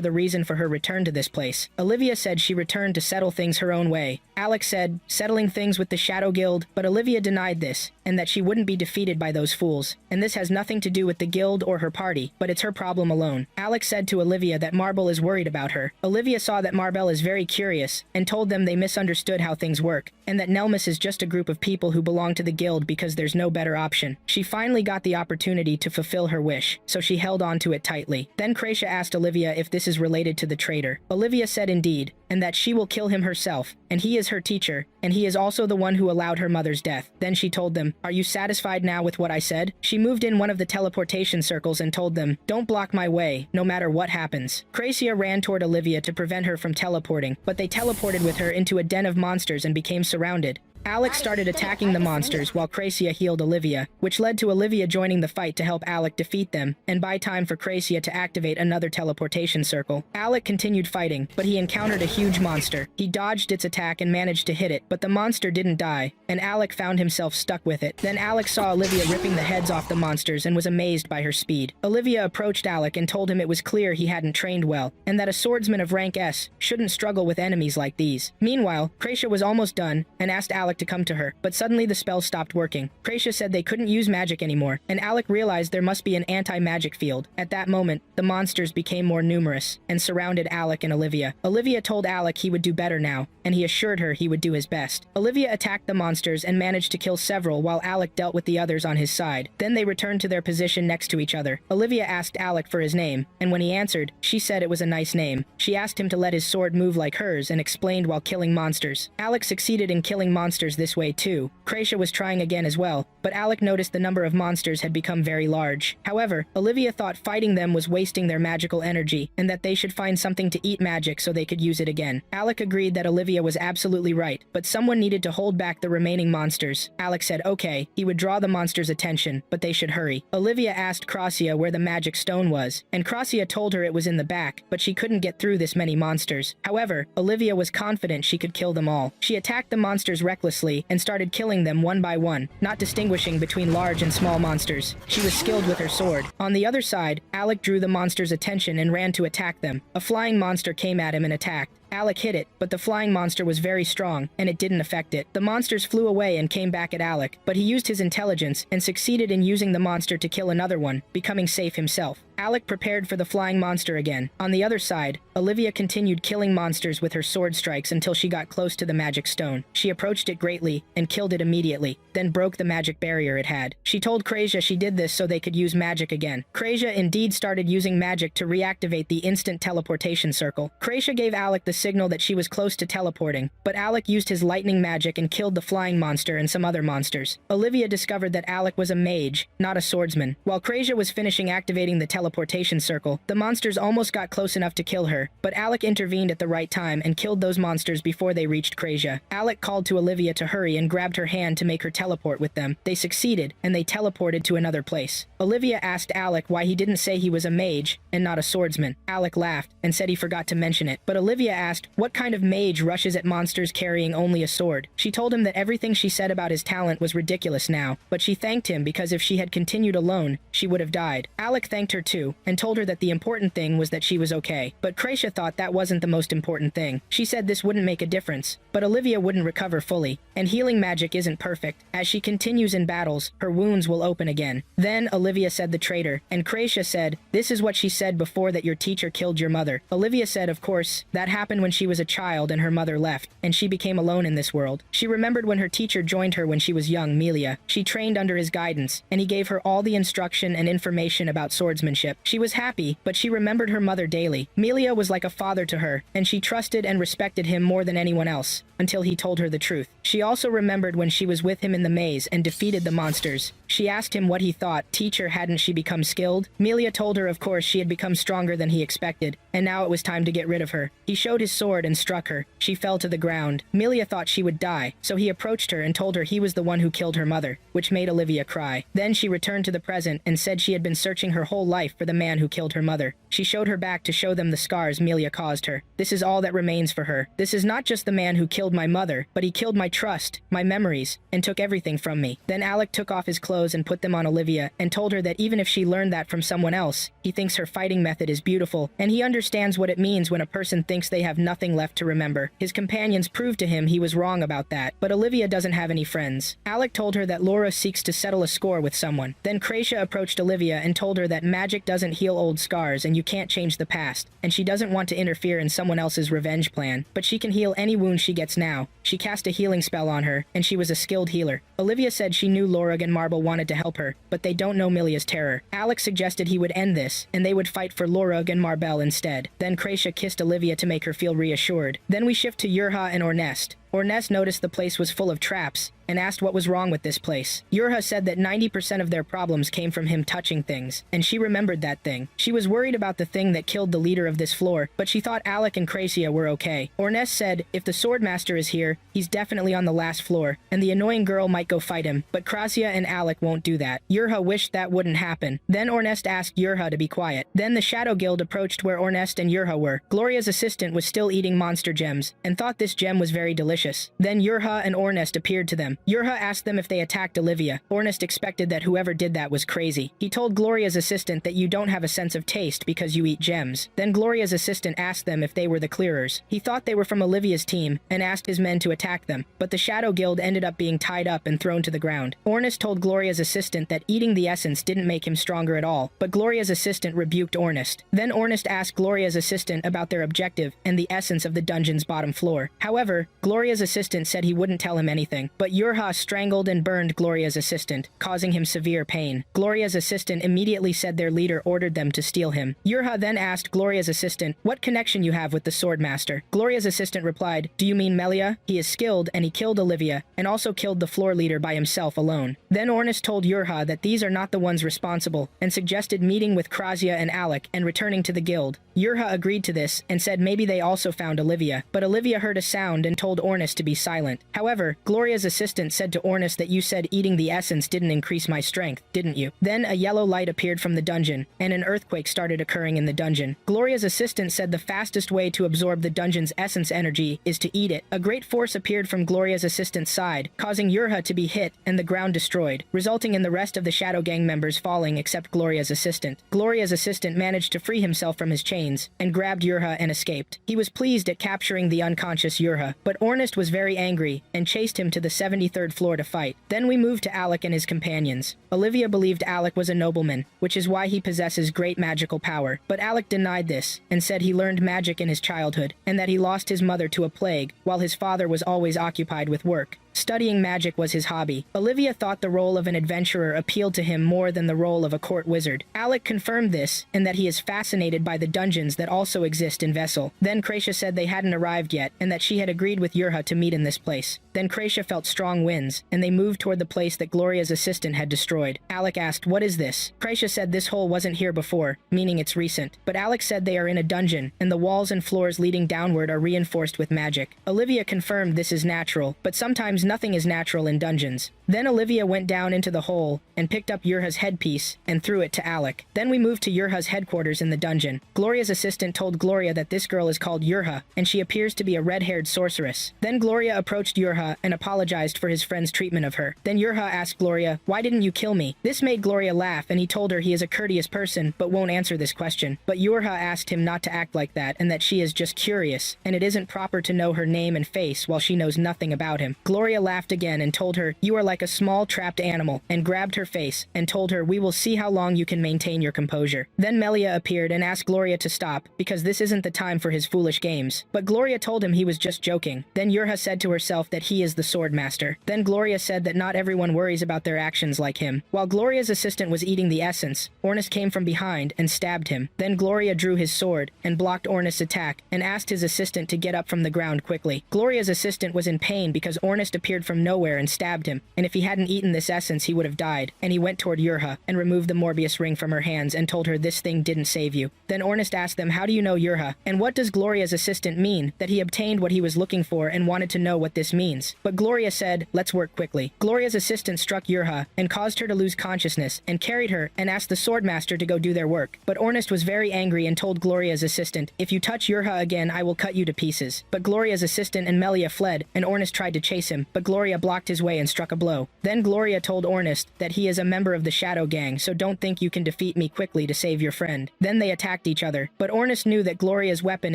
[SPEAKER 1] the reason for her return to this place. Olivia said she returned to settle things her own way. Alec said, settling things with the Shadow Guild, but Olivia denied this, and that she wouldn't be defeated by those fools. And this has nothing to do with the guild or her party, but it's her problem alone. Alec said to Olivia that Marble is worried about her. Olivia saw that Marbell is very curious, and told them they misunderstood how things work, and that Nelmus is just a group of people who belong to the guild because there's no better option. She finally got the opportunity to fulfill her wish, so she held on to it tightly. Then Kracia asked Olivia if this is related to the traitor. Olivia said indeed, and that she will kill him herself, and he is her teacher, and he is also the one who allowed her mother's death. Then she told them, "Are you satisfied now with what I said?" She moved in one of the teleportation circles and told them, "Don't block my way, no matter what happens." Kracia ran toward Olivia to prevent her from teleporting, but they teleported with her into a den of monsters and became surrounded. Alec started attacking the monsters while Kracia healed Olivia, which led to Olivia joining the fight to help Alec defeat them and buy time for Kracia to activate another teleportation circle. Alec continued fighting, but he encountered a huge monster. He dodged its attack and managed to hit it, but the monster didn't die, and Alec found himself stuck with it. Then Alec saw Olivia ripping the heads off the monsters and was amazed by her speed. Olivia approached Alec and told him it was clear he hadn't trained well, and that a swordsman of rank S shouldn't struggle with enemies like these. Meanwhile, Kracia was almost done and asked Alec to come to her, but suddenly the spell stopped working. Kracia said they couldn't use magic anymore, and Alec realized there must be an anti-magic field. At that moment, the monsters became more numerous and surrounded Alec and Olivia. Olivia told Alec he would do better now, and he assured her he would do his best. Olivia attacked the monsters and managed to kill several while Alec dealt with the others on his side. Then they returned to their position next to each other. Olivia asked Alec for his name, and when he answered, she said it was a nice name. She asked him to let his sword move like hers and explained while killing monsters. Alec succeeded in killing monsters this way too. Kracia was trying again as well, but Alec noticed the number of monsters had become very large. However, Olivia thought fighting them was wasting their magical energy, and that they should find something to eat magic so they could use it again. Alec agreed that Olivia was absolutely right, but someone needed to hold back the remaining monsters. Alec said okay, he would draw the monsters' attention, but they should hurry. Olivia asked Kracia where the magic stone was, and Kracia told her it was in the back, but she couldn't get through this many monsters. However, Olivia was confident she could kill them all. She attacked the monsters recklessly and started killing them one by one, not distinguishing between large and small monsters. She was skilled with her sword. On the other side, Alec drew the monsters' attention and ran to attack them. A flying monster came at him and attacked. Alec hit it, but the flying monster was very strong, and it didn't affect it. The monsters flew away and came back at Alec, but he used his intelligence and succeeded in using the monster to kill another one, becoming safe himself. Alec prepared for the flying monster again. On the other side, Olivia continued killing monsters with her sword strikes until she got close to the magic stone. She approached it greatly and killed it immediately, then broke the magic barrier it had. She told Kracia she did this so they could use magic again. Kracia indeed started using magic to reactivate the instant teleportation circle. Kracia gave Alec the signal that she was close to teleporting, but Alec used his lightning magic and killed the flying monster and some other monsters. Olivia discovered that Alec was a mage, not a swordsman. While Kracia was finishing activating the teleportation circle, the monsters almost got close enough to kill her, but Alec intervened at the right time and killed those monsters before they reached Kracia. Alec called to Olivia to hurry and grabbed her hand to make her teleport with them. They succeeded, and they teleported to another place. Olivia asked Alec why he didn't say he was a mage and not a swordsman. Alec laughed and said he forgot to mention it, but Olivia asked what kind of mage rushes at monsters carrying only a sword. She told him that everything she said about his talent was ridiculous now, but she thanked him because if she had continued alone, she would have died. Alec thanked her too, and told her that the important thing was that she was okay, but Kracia thought that wasn't the most important thing. She said this wouldn't make a difference, but Olivia wouldn't recover fully, and healing magic isn't perfect. As she continues in battles, her wounds will open again. Then Olivia said the traitor, and Kracia said, "This is what she said before that your teacher killed your mother." Olivia said, of course, that happened when she was a child and her mother left, and she became alone in this world. She remembered when her teacher joined her when she was young, Melia. She trained under his guidance, and he gave her all the instruction and information about swordsmanship. She was happy, but she remembered her mother daily. Melia was like a father to her, and she trusted and respected him more than anyone else, until he told her the truth. She also remembered when she was with him in the maze and defeated the monsters. She asked him what he thought. Teacher, hadn't she become skilled? Melia told her of course she had become stronger than he expected, and now it was time to get rid of her. He showed his sword and struck her. She fell to the ground. Melia thought she would die, so he approached her and told her he was the one who killed her mother, which made Olivia cry. Then she returned to the present and said she had been searching her whole life for the man who killed her mother. She showed her back to show them the scars Melia caused her. This is all that remains for her. This is not just the man who killed my mother, but he killed my trust, my memories, and took everything from me. Then Alec took off his clothes and put them on Olivia, and told her that even if she learned that from someone else, he thinks her fighting method is beautiful, and he understands what it means when a person thinks they have have nothing left to remember. His companions proved to him he was wrong about that, but Olivia doesn't have any friends. Alec told her that Laura seeks to settle a score with someone. Then Kracia approached Olivia and told her that magic doesn't heal old scars and you can't change the past, and she doesn't want to interfere in someone else's revenge plan, but she can heal any wound she gets now. She cast a healing spell on her, and she was a skilled healer. Olivia said she knew Lorug and Marble wanted to help her, but they don't know Milia's terror. Alec suggested he would end this, and they would fight for Lorug and Marbel instead. Then Kracia kissed Olivia to make her feel reassured. Then we shift to Yurha and Ornest. Ornest noticed the place was full of traps, and asked what was wrong with this place. Yurha said that 90% of their problems came from him touching things, and she remembered that thing. She was worried about the thing that killed the leader of this floor, but she thought Alec and Kracia were okay. Ornest said, if the Swordmaster is here, he's definitely on the last floor, and the annoying girl might go fight him, but Kracia and Alec won't do that. Yurha wished that wouldn't happen. Then Ornest asked Yurha to be quiet. Then the Shadow Guild approached where Ornest and Yurha were. Gloria's assistant was still eating monster gems, and thought this gem was very delicious. Then Yurha and Ornest appeared to them. Yurha asked them if they attacked Olivia. Ornest expected that whoever did that was crazy. He told Gloria's assistant that you don't have a sense of taste because you eat gems. Then Gloria's assistant asked them if they were the clearers. He thought they were from Olivia's team and asked his men to attack them, but the Shadow Guild ended up being tied up and thrown to the ground. Ornest told Gloria's assistant that eating the essence didn't make him stronger at all, but Gloria's assistant rebuked Ornest. Then Ornest asked Gloria's assistant about their objective and the essence of the dungeon's bottom floor. However, Gloria's assistant said he wouldn't tell him anything, but Yurha strangled and burned Gloria's assistant, causing him severe pain. Gloria's assistant immediately said their leader ordered them to steal him. Yurha then asked Gloria's assistant what connection you have with the Swordmaster. Gloria's assistant replied, do you mean Melia? He is skilled and he killed Olivia, and also killed the floor leader by himself alone. Then Ornest told Yurha that these are not the ones responsible, and suggested meeting with Kracia and Alec and returning to the guild. Yurha agreed to this and said maybe they also found Olivia, but Olivia heard a sound and told Ornest to be silent. However, Gloria's assistant said to Ornest that you said eating the essence didn't increase my strength, didn't you? Then a yellow light appeared from the dungeon, and an earthquake started occurring in the dungeon. Gloria's assistant said the fastest way to absorb the dungeon's essence energy is to eat it. A great force appeared from Gloria's assistant's side, causing Yurha to be hit and the ground destroyed, resulting in the rest of the Shadow Gang members falling except Gloria's assistant. Gloria's assistant managed to free himself from his chains, and grabbed Yurha and escaped. He was pleased at capturing the unconscious Yurha, but Ornest was very angry, and chased him to the 73rd floor to fight. Then we moved to Alec and his companions. Olivia believed Alec was a nobleman, which is why he possesses great magical power, but Alec denied this, and said he learned magic in his childhood, and that he lost his mother to a plague, while his father was always occupied with work. Studying magic was his hobby. Olivia thought the role of an adventurer appealed to him more than the role of a court wizard. Alec confirmed this, and that he is fascinated by the dungeons that also exist in Vessel. Then Kracia said they hadn't arrived yet, and that she had agreed with Yurha to meet in this place. Then Kracia felt strong winds, and they moved toward the place that Gloria's assistant had destroyed. Alec asked, what is this? Kracia said this hole wasn't here before, meaning it's recent. But Alec said they are in a dungeon, and the walls and floors leading downward are reinforced with magic. Olivia confirmed this is natural, but sometimes nothing is natural in dungeons. Then Olivia went down into the hole and picked up Yurha's headpiece and threw it to Alec. Then we moved to Yurha's headquarters in the dungeon. Gloria's assistant told Gloria that this girl is called Yurha, and she appears to be a red-haired sorceress. Then Gloria approached Yurha and apologized for his friend's treatment of her. Then Yurha asked Gloria, why didn't you kill me? This made Gloria laugh, and he told her he is a courteous person but won't answer this question. But Yurha asked him not to act like that, and that she is just curious, and it isn't proper to know her name and face while she knows nothing about him. Gloria laughed again and told her, you are like a small trapped animal, and grabbed her face and told her, we will see how long you can maintain your composure. Then Melia appeared and asked Gloria to stop, because this isn't the time for his foolish games. But Gloria told him he was just joking. Then Yurha said to herself that he is the sword master. Then Gloria said that not everyone worries about their actions like him. While Gloria's assistant was eating the essence, Ornest came from behind and stabbed him. Then Gloria drew his sword and blocked Ornest's attack and asked his assistant to get up from the ground quickly. Gloria's assistant was in pain because Ornest appeared from nowhere and stabbed him, and if he hadn't eaten this essence he would have died, and he went toward Yurha and removed the Morbius ring from her hands and told her this thing didn't save you. Then Ornest asked them, how do you know Yurha? And what does Gloria's assistant mean? That he obtained what he was looking for and wanted to know what this means. hands. But Gloria said, let's work quickly. Gloria's assistant struck Yurha and caused her to lose consciousness and carried her and asked the swordmaster to go do their work. But Ornest was very angry and told Gloria's assistant, if you touch Yurha again, I will cut you to pieces. But Gloria's assistant and Melia fled, and Ornest tried to chase him, but Gloria blocked his way and struck a blow. Then Gloria told Ornest that he is a member of the Shadow Gang, so don't think you can defeat me quickly to save your friend. Then they attacked each other, but Ornest knew that Gloria's weapon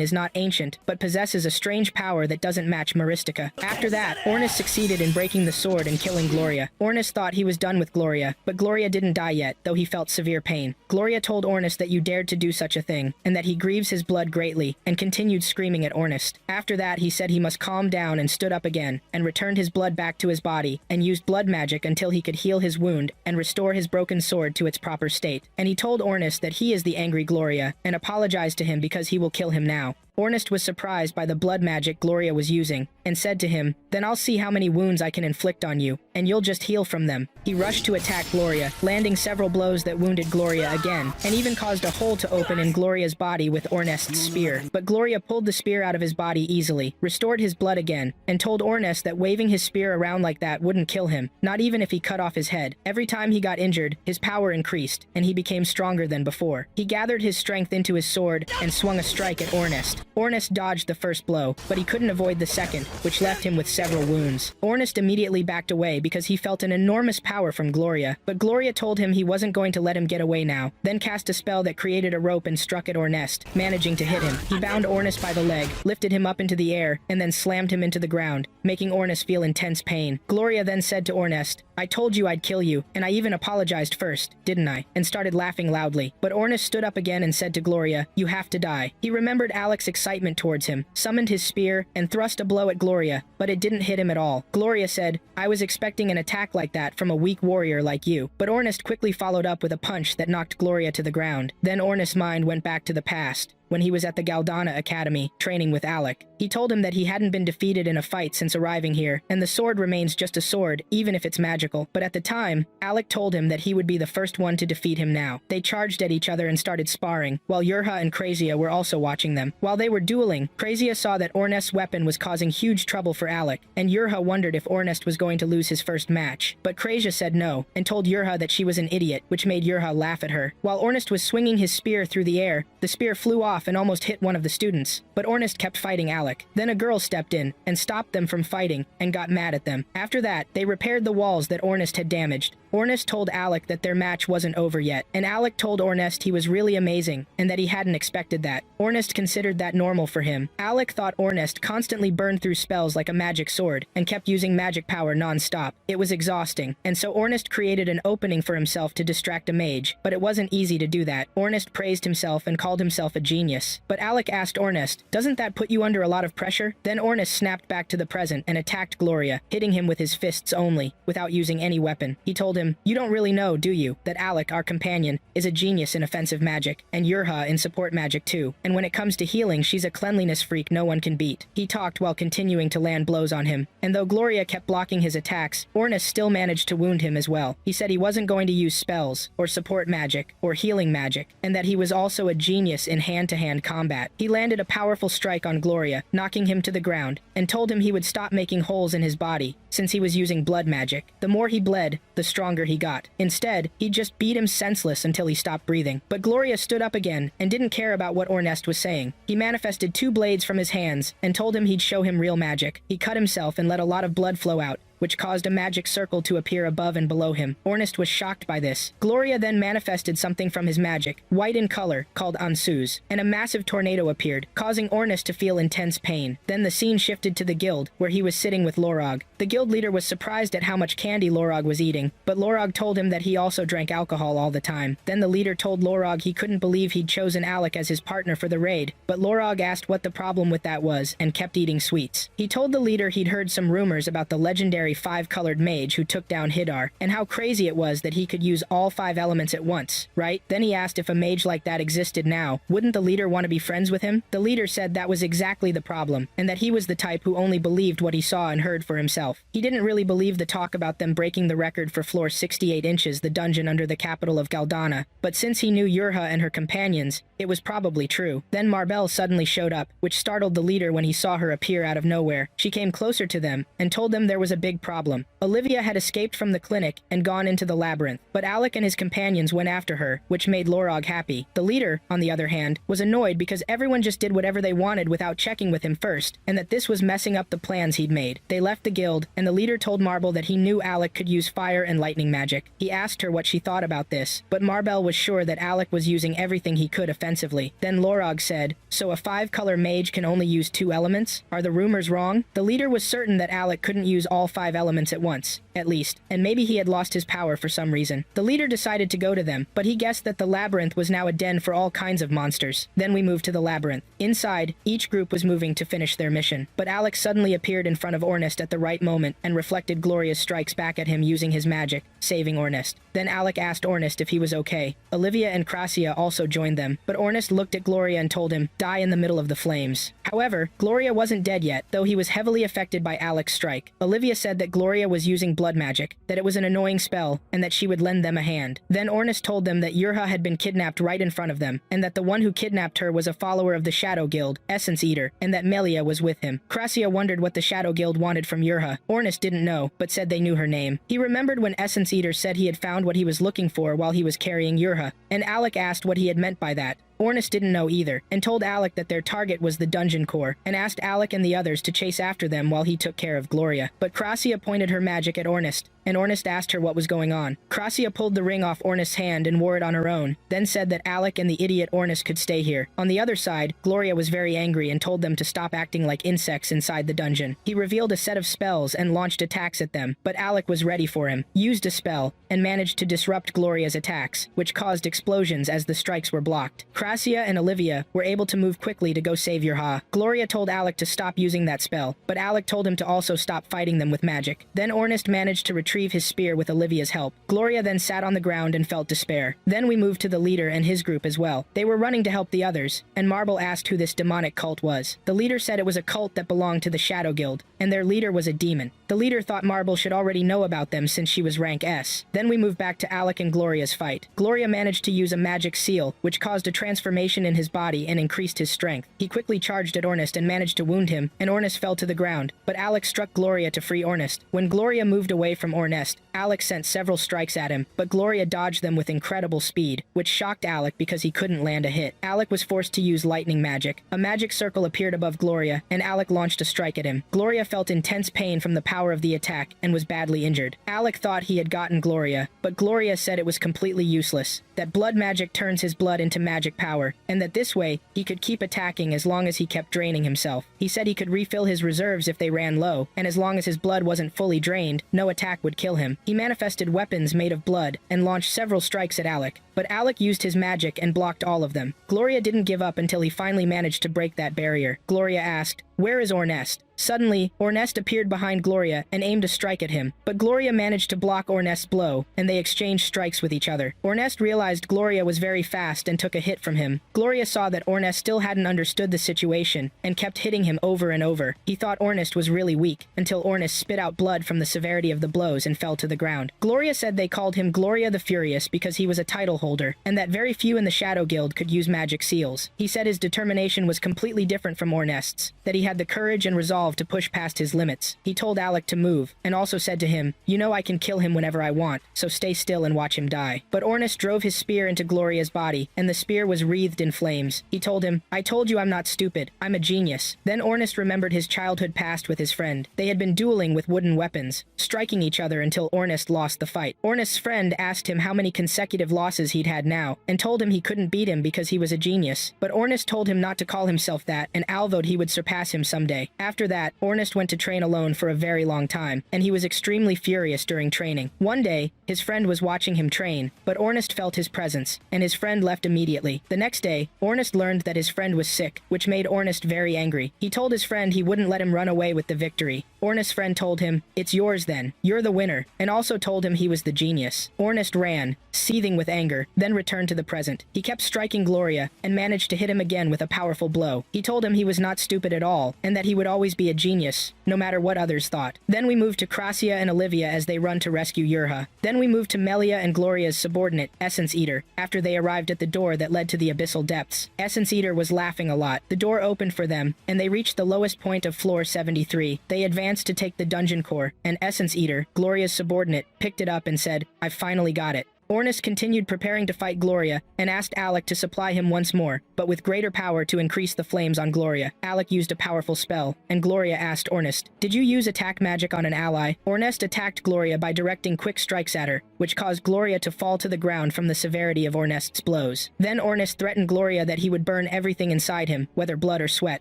[SPEAKER 1] is not ancient, but possesses a strange power that doesn't match Meristica. After that, Ornest succeeded in breaking the sword and killing Gloria. Ornest thought he was done with Gloria, but Gloria didn't die yet, though he felt severe pain. Gloria told Ornest that you dared to do such a thing, and that he grieves his blood greatly, and continued screaming at Ornest. After that, he said he must calm down and stood up again, and returned his blood back to his body, and used blood magic until he could heal his wound and restore his broken sword to its proper state. And he told Ornest that he is the angry Gloria, and apologized to him because he will kill him now. Ornest was surprised by the blood magic Gloria was using, and said to him, then I'll see how many wounds I can inflict on you, and you'll just heal from them. He rushed to attack Gloria, landing several blows that wounded Gloria again, and even caused a hole to open in Gloria's body with Ornest's spear. But Gloria pulled the spear out of his body easily, restored his blood again, and told Ornest that waving his spear around like that wouldn't kill him, not even if he cut off his head. Every time he got injured, his power increased, and he became stronger than before. He gathered his strength into his sword and swung a strike at Ornest. Ornest dodged the first blow, but he couldn't avoid the second, which left him with several wounds. Ornest immediately backed away because he felt an enormous power from Gloria, but Gloria told him he wasn't going to let him get away now, then cast a spell that created a rope and struck at Ornest, managing to hit him. He bound Ornest by the leg, lifted him up into the air, and then slammed him into the ground, making Ornest feel intense pain. Gloria then said to Ornest, I told you I'd kill you, and I even apologized first, didn't I? And started laughing loudly. But Ornest stood up again and said to Gloria, you have to die. He remembered Alec's excitement towards him, summoned his spear, and thrust a blow at Gloria, but it didn't hit him at all. Gloria said, I was expecting an attack like that from a weak warrior like you. But Ornest quickly followed up with a punch that knocked Gloria to the ground. Then Ornest's mind went back to the past, when he was at the Galdana Academy, training with Alec. He told him that he hadn't been defeated in a fight since arriving here, and the sword remains just a sword, even if it's magical. But at the time, Alec told him that he would be the first one to defeat him now. They charged at each other and started sparring, while Yurha and Krazia were also watching them. While they were dueling, Krazia saw that Ornest's weapon was causing huge trouble for Alec, and Yurha wondered if Ornest was going to lose his first match. But Krazia said no, and told Yurha that she was an idiot, which made Yurha laugh at her. While Ornest was swinging his spear through the air, the spear flew off and almost hit one of the students, but Ornest kept fighting Alec. Then a girl stepped in and stopped them from fighting and got mad at them. After that, they repaired the walls that Ornest had damaged. Ornest told Alec that their match wasn't over yet, and Alec told Ornest he was really amazing and that he hadn't expected that. Ornest considered that normal for him. Alec thought Ornest constantly burned through spells like a magic sword and kept using magic power non-stop. It was exhausting, and so Ornest created an opening for himself to distract a mage, but it wasn't easy to do that. Ornest praised himself and called himself a genius. But Alec asked Ornest, doesn't that put you under a lot of pressure? Then Ornest snapped back to the present and attacked Gloria, hitting him with his fists only, without using any weapon. He told him, you don't really know, do you, that Alec, our companion, is a genius in offensive magic, and Yurha in support magic too, and when it comes to healing, she's a cleanliness freak no one can beat. He talked while continuing to land blows on him, and though Gloria kept blocking his attacks, Ornest still managed to wound him as well. He said he wasn't going to use spells, or support magic, or healing magic, and that he was also a genius in hand-to-hand combat. He landed a powerful strike on Gloria, knocking him to the ground, and told him he would stop making holes in his body, since he was using blood magic. The more he bled, the stronger he got. Instead, he just beat him senseless until he stopped breathing. But Gloria stood up again, and didn't care about what Ornest was saying. He manifested 2 blades from his hands, and told him he'd show him real magic. He cut himself and let a lot of blood flow out, which caused a magic circle to appear above and below him. Ornest was shocked by this. Gloria then manifested something from his magic, white in color, called Ansuz, and a massive tornado appeared, causing Ornest to feel intense pain. Then the scene shifted to the guild, where he was sitting with Lorog. The guild leader was surprised at how much candy Lorog was eating, but Lorog told him that he also drank alcohol all the time. Then the leader told Lorog he couldn't believe he'd chosen Alec as his partner for the raid, but Lorog asked what the problem with that was, and kept eating sweets. He told the leader he'd heard some rumors about the legendary 5-colored mage who took down Hidar, and how crazy it was that he could use all 5 elements at once, right? Then he asked if a mage like that existed now, wouldn't the leader want to be friends with him? The leader said that was exactly the problem, and that he was the type who only believed what he saw and heard for himself. He didn't really believe the talk about them breaking the record for floor 68 inches, the dungeon under the capital of Galdana, but since he knew Yurha and her companions, it was probably true. Then Marbell suddenly showed up, which startled the leader when he saw her appear out of nowhere. She came closer to them and told them there was a big problem. Olivia had escaped from the clinic and gone into the labyrinth, but Alec and his companions went after her, which made Lorog happy. The leader, on the other hand, was annoyed because everyone just did whatever they wanted without checking with him first, and that this was messing up the plans he'd made. They left the guild, and the leader told Marble that he knew Alec could use fire and lightning magic. He asked her what she thought about this, but Marbell was sure that Alec was using everything he could offensively. Then Lorog said, "So a 5-color mage can only use 2 elements? Are the rumors wrong?" The leader was certain that Alec couldn't use all 5 elements at once, at least, and maybe he had lost his power for some reason. The leader decided to go to them, but he guessed that the labyrinth was now a den for all kinds of monsters. Then we moved to the labyrinth. Inside, each group was moving to finish their mission, but Alec suddenly appeared in front of Ornest at the right moment and reflected Gloria's strikes back at him using his magic, saving Ornest. Then Alec asked Ornest if he was okay. Olivia and Krasia also joined them, but Ornest looked at Gloria and told him, "Die in the middle of the flames." However, Gloria wasn't dead yet, though he was heavily affected by Alec's strike. Olivia said that Gloria was using blood magic, that it was an annoying spell, and that she would lend them a hand. Then Ornest told them that Yurha had been kidnapped right in front of them, and that the one who kidnapped her was a follower of the Shadow Guild, Essence Eater, and that Melia was with him. Krasia wondered what the Shadow Guild wanted from Yurha. Ornest didn't know, but said they knew her name. He remembered when Essence Eater said he had found what he was looking for while he was carrying Yurha, and Alec asked what he had meant by that. Ornest didn't know either, and told Alec that their target was the dungeon core, and asked Alec and the others to chase after them while he took care of Gloria. But Krasia pointed her magic at Ornest, and Ornest asked her what was going on. Krasia pulled the ring off Ornest's hand and wore it on her own, then said that Alec and the idiot Ornest could stay here. On the other side, Gloria was very angry and told them to stop acting like insects inside the dungeon. He revealed a set of spells and launched attacks at them, but Alec was ready for him, used a spell, and managed to disrupt Gloria's attacks, which caused explosions as the strikes were blocked. Krasia and Olivia were able to move quickly to go save Yurha. Gloria told Alec to stop using that spell, but Alec told him to also stop fighting them with magic. Then Ornest managed to retrieve his spear with Olivia's help. Gloria then sat on the ground and felt despair. Then we moved to the leader and his group as well. They were running to help the others, and Marble asked who this demonic cult was. The leader said it was a cult that belonged to the Shadow Guild, and their leader was a demon. The leader thought Marble should already know about them since she was rank S. Then we moved back to Alec and Gloria's fight. Gloria managed to use a magic seal, which caused a transformation in his body and increased his strength. He quickly charged at Ornest and managed to wound him, and Ornest fell to the ground, but Alec struck Gloria to free Ornest. When Gloria moved away from Ornest, Alec sent several strikes at him, but Gloria dodged them with incredible speed, which shocked Alec because he couldn't land a hit. Alec was forced to use lightning magic. A magic circle appeared above Gloria, and Alec launched a strike at him. Gloria felt intense pain from the power of the attack and was badly injured. Alec thought he had gotten Gloria, but Gloria said it was completely useless, that blood magic turns his blood into magic power, and that this way, he could keep attacking as long as he kept draining himself. He said he could refill his reserves if they ran low, and as long as his blood wasn't fully drained, no attack would kill him. He manifested weapons made of blood and launched several strikes at Alec, but Alec used his magic and blocked all of them. Gloria didn't give up until he finally managed to break that barrier. Gloria asked, "Where is Ornest?" Suddenly, Ornest appeared behind Gloria and aimed a strike at him, but Gloria managed to block Ornest's blow, and they exchanged strikes with each other. Ornest realized Gloria was very fast and took a hit from him. Gloria saw that Ornest still hadn't understood the situation and kept hitting him over and over. He thought Ornest was really weak, until Ornest spit out blood from the severity of the blows and fell to the ground. Gloria said they called him Gloria the Furious because he was a title holder, and that very few in the Shadow Guild could use magic seals. He said his determination was completely different from Ornest's, that he had the courage and resolve to push past his limits. He told Alec to move, and also said to him, "You know I can kill him whenever I want, so stay still and watch him die." But Ornest drove his spear into Gloria's body, and the spear was wreathed in flames. He told him, "I told you I'm not stupid, I'm a genius." Then Ornest remembered his childhood past with his friend. They had been dueling with wooden weapons, striking each other until Ornest lost the fight. Ornest's friend asked him how many consecutive losses he'd had now, and told him he couldn't beat him because he was a genius. But Ornest told him not to call himself that, and alvoed he would surpass him someday. After that, Ornest went to train alone for a very long time, and he was extremely furious during training. One day, his friend was watching him train, but Ornest felt his presence, and his friend left immediately. The next day, Ornest learned that his friend was sick, which made Ornest very angry. He told his friend he wouldn't let him run away with the victory. Ornest's friend told him, "It's yours then, you're the winner," and also told him he was the genius. Ornest ran, seething with anger, then returned to the present. He kept striking Gloria, and managed to hit him again with a powerful blow. He told him he was not stupid at all, all, and that he would always be a genius, no matter what others thought. Then we move to Krasia and Olivia as they run to rescue Yurha. Then we move to Melia and Gloria's subordinate, Essence Eater, after they arrived at the door that led to the abyssal depths. Essence Eater was laughing a lot. The door opened for them, and they reached the lowest point of floor 73. They advanced to take the dungeon core, and Essence Eater, Gloria's subordinate, picked it up and said, "I've finally got it." Ornus continued preparing to fight Gloria, and asked Alec to supply him once more, but with greater power to increase the flames on Gloria. Alec used a powerful spell, and Gloria asked Ornest, "Did you use attack magic on an ally?" Ornest attacked Gloria by directing quick strikes at her, which caused Gloria to fall to the ground from the severity of Ornest's blows. Then Ornest threatened Gloria that he would burn everything inside him, whether blood or sweat.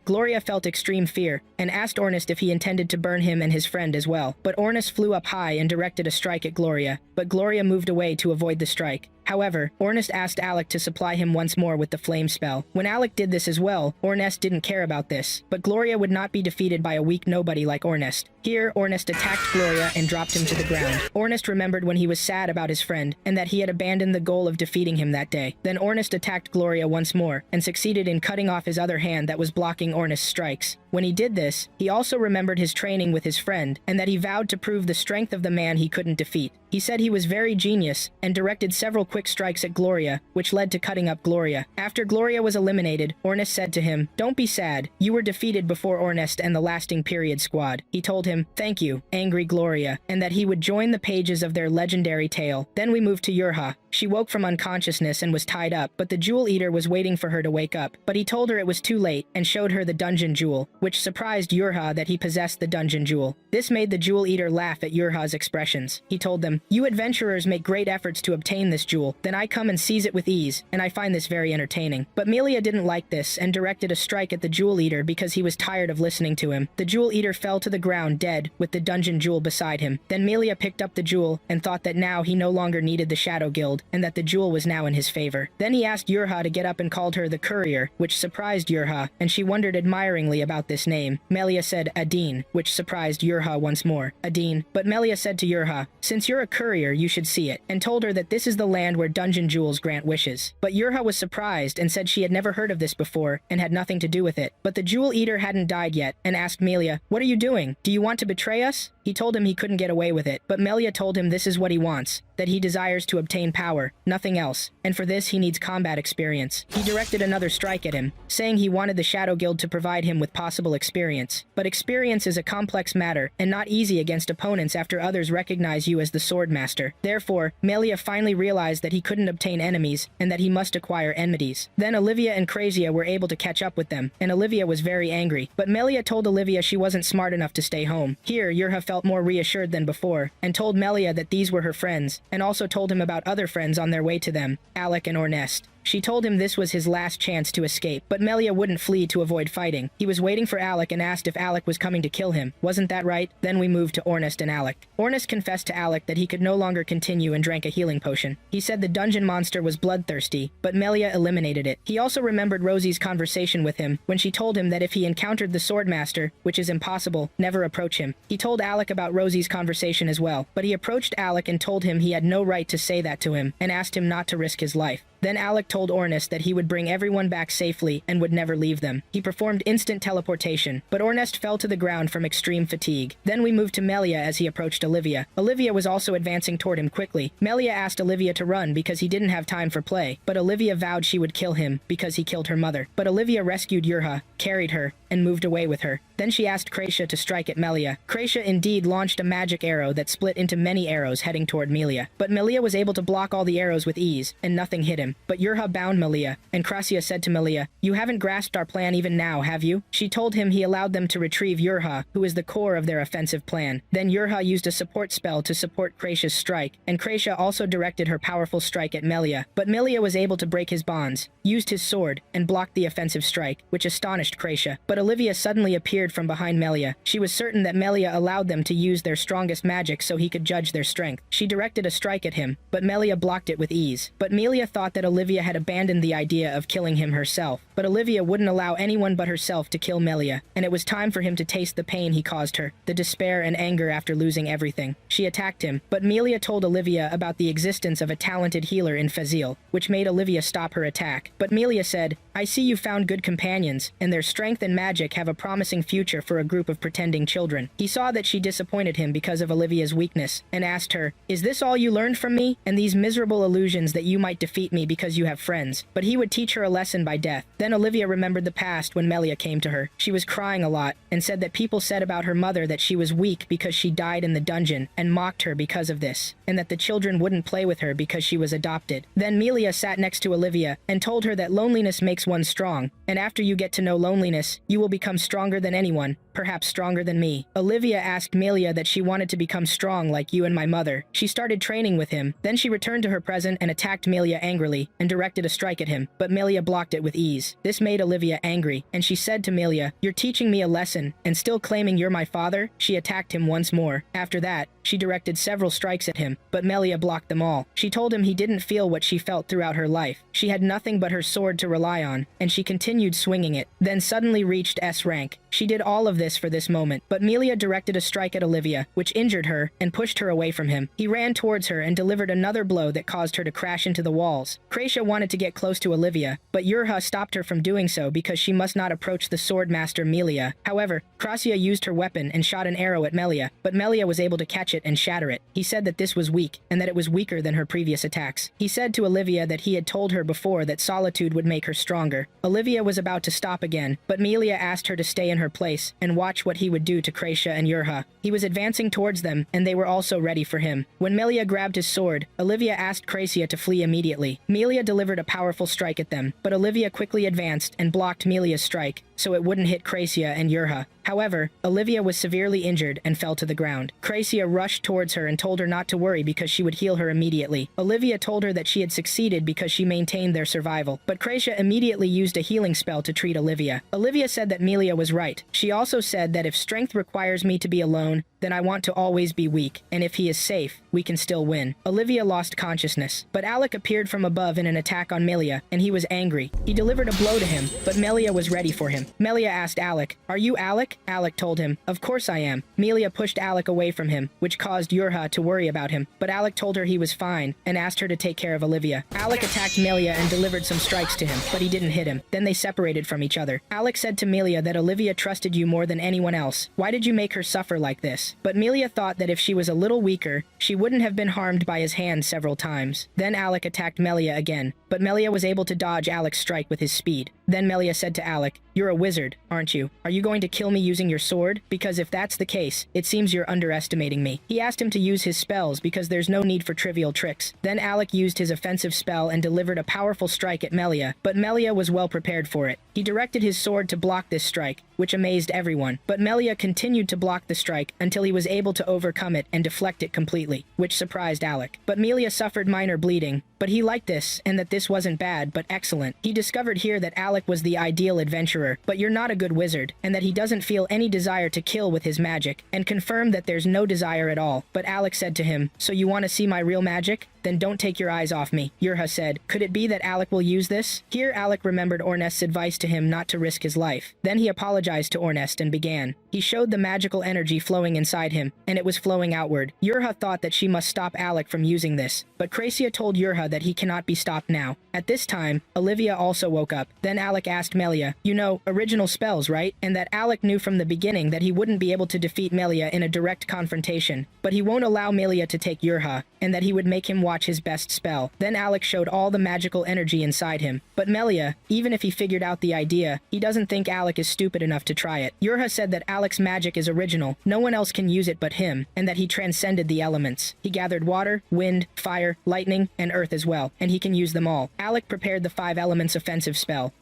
[SPEAKER 1] Gloria felt extreme fear, and asked Ornest if he intended to burn him and his friend as well. But Ornest flew up high and directed a strike at Gloria, but Gloria moved away to avoid the strike. However, Ornest asked Alec to supply him once more with the flame spell. When Alec did this as well, Ornest didn't care about this, but Gloria would not be defeated by a weak nobody like Ornest. Here, Ornest attacked Gloria and dropped him to the ground. Ornest remembered when he was sad about his friend, and that he had abandoned the goal of defeating him that day. Then Ornest attacked Gloria once more, and succeeded in cutting off his other hand that was blocking Ornest's strikes. When he did this, he also remembered his training with his friend, and that he vowed to prove the strength of the man he couldn't defeat. He said he was very genius, and directed several quick strikes at Gloria, which led to cutting up Gloria. After Gloria was eliminated, Ornest said to him, "Don't be sad, you were defeated before Ornest and the Lasting Period squad." He told him, "Thank you, angry Gloria," and that he would join the pages of their legendary tale. Then we moved to Yurha. She woke from unconsciousness and was tied up, but the Jewel Eater was waiting for her to wake up. But he told her it was too late, and showed her the dungeon jewel, which surprised Yurha that he possessed the dungeon jewel. This made the Jewel Eater laugh at Yurha's expressions. He told them, "You adventurers make great efforts to obtain this jewel, then I come and seize it with ease, and I find this very entertaining." But Melia didn't like this, and directed a strike at the Jewel Eater because he was tired of listening to him. The Jewel Eater fell to the ground dead, with the dungeon jewel beside him. Then Melia picked up the jewel, and thought that now he no longer needed the Shadow Guild, and that the jewel was now in his favor. Then he asked Yurha to get up and called her the Courier, which surprised Yurha, and she wondered admiringly about this name. Melia said Adine, which surprised Yurha once more. Adine. But Melia said to Yurha, "Since you're a courier, you should see it," and told her that this is the land where dungeon jewels grant wishes. But Yurha was surprised and said she had never heard of this before and had nothing to do with it. But the Jewel Eater hadn't died yet, and asked Melia, "What are you doing? Do you want to betray us?" He told him he couldn't get away with it, but Melia told him this is what he wants, that he desires to obtain power, nothing else, and for this he needs combat experience. He directed another strike at him, saying he wanted the Shadow Guild to provide him with possible experience. But experience is a complex matter, and not easy against opponents after others recognize you as the sword master. Therefore, Melia finally realized that he couldn't obtain enemies, and that he must acquire enmities. Then Olivia and Krasia were able to catch up with them, and Olivia was very angry, but Melia told Olivia she wasn't smart enough to stay home. Here, Yurha felt more reassured than before, and told Melia that these were her friends, and also told him about other friends on their way to them, Alec and Ornest. She told him this was his last chance to escape, but Melia wouldn't flee to avoid fighting. He was waiting for Alec and asked if Alec was coming to kill him. Wasn't that right? Then we moved to Ornest and Alec. Ornest confessed to Alec that he could no longer continue and drank a healing potion. He said the dungeon monster was bloodthirsty, but Melia eliminated it. He also remembered Rosie's conversation with him, when she told him that if he encountered the Swordmaster, which is impossible, never approach him. He told Alec about Rosie's conversation as well, but he approached Alec and told him he had no right to say that to him, and asked him not to risk his life. Then Alec told Ornest that he would bring everyone back safely and would never leave them. He performed instant teleportation, but Ornest fell to the ground from extreme fatigue. Then we moved to Melia as he approached Olivia. Olivia was also advancing toward him quickly. Melia asked Olivia to run because he didn't have time for play, but Olivia vowed she would kill him because he killed her mother. But Olivia rescued Yurha, carried her, and moved away with her. Then she asked Krasia to strike at Melia. Krasia indeed launched a magic arrow that split into many arrows heading toward Melia. But Melia was able to block all the arrows with ease, and nothing hit him. But Yurha bound Melia, and Krasia said to Melia, "You haven't grasped our plan even now, have you?" She told him he allowed them to retrieve Yurha, who is the core of their offensive plan. Then Yurha used a support spell to support Krasia's strike, and Krasia also directed her powerful strike at Melia. But Melia was able to break his bonds, used his sword, and blocked the offensive strike, which astonished Krasia. But Olivia suddenly appeared from behind Melia. She was certain that Melia allowed them to use their strongest magic so he could judge their strength. She directed a strike at him, but Melia blocked it with ease. But Melia thought that Olivia had had abandoned the idea of killing him herself, but Olivia wouldn't allow anyone but herself to kill Melia, and it was time for him to taste the pain he caused her, the despair and anger after losing everything. She attacked him, but Melia told Olivia about the existence of a talented healer in Fazil, which made Olivia stop her attack. But Melia said, "I see you found good companions, and their strength and magic have a promising future for a group of pretending children." He saw that she disappointed him because of Olivia's weakness, and asked her, "Is this all you learned from me, and these miserable illusions that you might defeat me because you have friends?" But he would teach her a lesson by death. Then Olivia remembered the past when Melia came to her. She was crying a lot, and said that people said about her mother that she was weak because she died in the dungeon, and mocked her because of this, and that the children wouldn't play with her because she was adopted. Then Melia sat next to Olivia, and told her that loneliness makes one strong, and after you get to know loneliness, you will become stronger than anyone, perhaps stronger than me. Olivia asked Melia that she wanted to become strong like you and my mother. She started training with him. Then she returned to her present and attacked Melia angrily, and directed a strike at him, but Melia blocked it with ease. This made Olivia angry, and she said to Melia, "You're teaching me a lesson, and still claiming you're my father?" She attacked him once more. After that, she directed several strikes at him, but Melia blocked them all. She told him he didn't feel what she felt throughout her life. She had nothing but her sword to rely on, and she continued swinging it, then suddenly reached S rank. She did all of this for this moment, but Melia directed a strike at Olivia, which injured her and pushed her away from him. He ran towards her and delivered another blow that caused her to crash into the walls. Krasia wanted to get close to Olivia, but Yurha stopped her from doing so because she must not approach the sword master Melia. However, Krasia used her weapon and shot an arrow at Melia, but Melia was able to catch it and shatter it. He said that this was weak, and that it was weaker than her previous attacks. He said to Olivia that he had told her before that solitude would make her stronger. Olivia was about to stop again, but Melia asked her to stay in her place and watch what he would do to Krasia and Yurha. He was advancing towards them, and they were also ready for him. When Melia grabbed his sword, Olivia asked Krasia to flee immediately. Melia delivered a powerful strike at them, but Olivia quickly advanced and blocked Melia's strike, so it wouldn't hit Krasia and Yurha. However, Olivia was severely injured and fell to the ground. Krasia rushed towards her and told her not to worry because she would heal her immediately. Olivia told her that she had succeeded because she maintained their survival, but Krasia immediately used a healing spell to treat Olivia. Olivia said that Melia was right. She also said that if strength requires me to be alone, then I want to always be weak, and if he is safe, we can still win. Olivia lost consciousness, but Alec appeared from above in an attack on Melia, and he was angry. He delivered a blow to him, but Melia was ready for him. Melia asked Alec, "Are you Alec?" Alec told him, "Of course I am." Melia pushed Alec away from him, which caused Yurha to worry about him, but Alec told her he was fine, and asked her to take care of Olivia. Alec attacked Melia and delivered some strikes to him, but he didn't hit him. Then they separated from each other. Alec said to Melia that Olivia trusted you more than anyone else. Why did you make her suffer like this? But Melia thought that if she was a little weaker, she wouldn't have been harmed by his hand several times. Then Alec attacked Melia again, but Melia was able to dodge Alec's strike with his speed. Then Melia said to Alec, "You're a wizard, aren't you? Are you going to kill me using your sword? Because if that's the case, it seems you're underestimating me." He asked him to use his spells because there's no need for trivial tricks. Then Alec used his offensive spell and delivered a powerful strike at Melia, but Melia was well prepared for it. He directed his sword to block this strike, which amazed everyone, but Melia continued to block the strike until he was able to overcome it and deflect it completely, which surprised Alec. But Melia suffered minor bleeding, but he liked this, and that this wasn't bad, but excellent. He discovered here that Alec was the ideal adventurer, but you're not a good wizard, and that he doesn't feel any desire to kill with his magic, and confirmed that there's no desire at all. But Alec said to him, "So you want to see my real magic? Then don't take your eyes off me." Yurha said, "Could it be that Alec will use this?" Here Alec remembered Ornest's advice to him not to risk his life. Then he apologized to Ornest and began. He showed the magical energy flowing inside him, and it was flowing outward. Yurha thought that she must stop Alec from using this, but Krasia told Yurha that he cannot be stopped now. At this time, Olivia also woke up. Then Alec asked Melia, "You know, original spells, right?" And that Alec knew from the beginning that he wouldn't be able to defeat Melia in a direct confrontation, but he won't allow Melia to take Yurha, and that he would make him watch his best spell. Then Alec showed all the magical energy inside him. But Melia, even if he figured out the idea, he doesn't think Alec is stupid enough to try it. Yurha said that Alec's magic is original, no one else can use it but him, and that he transcended the elements. He gathered water, wind, fire, lightning, and earth as well, and he can use them all. Alec prepared the 5 elements offensive spell,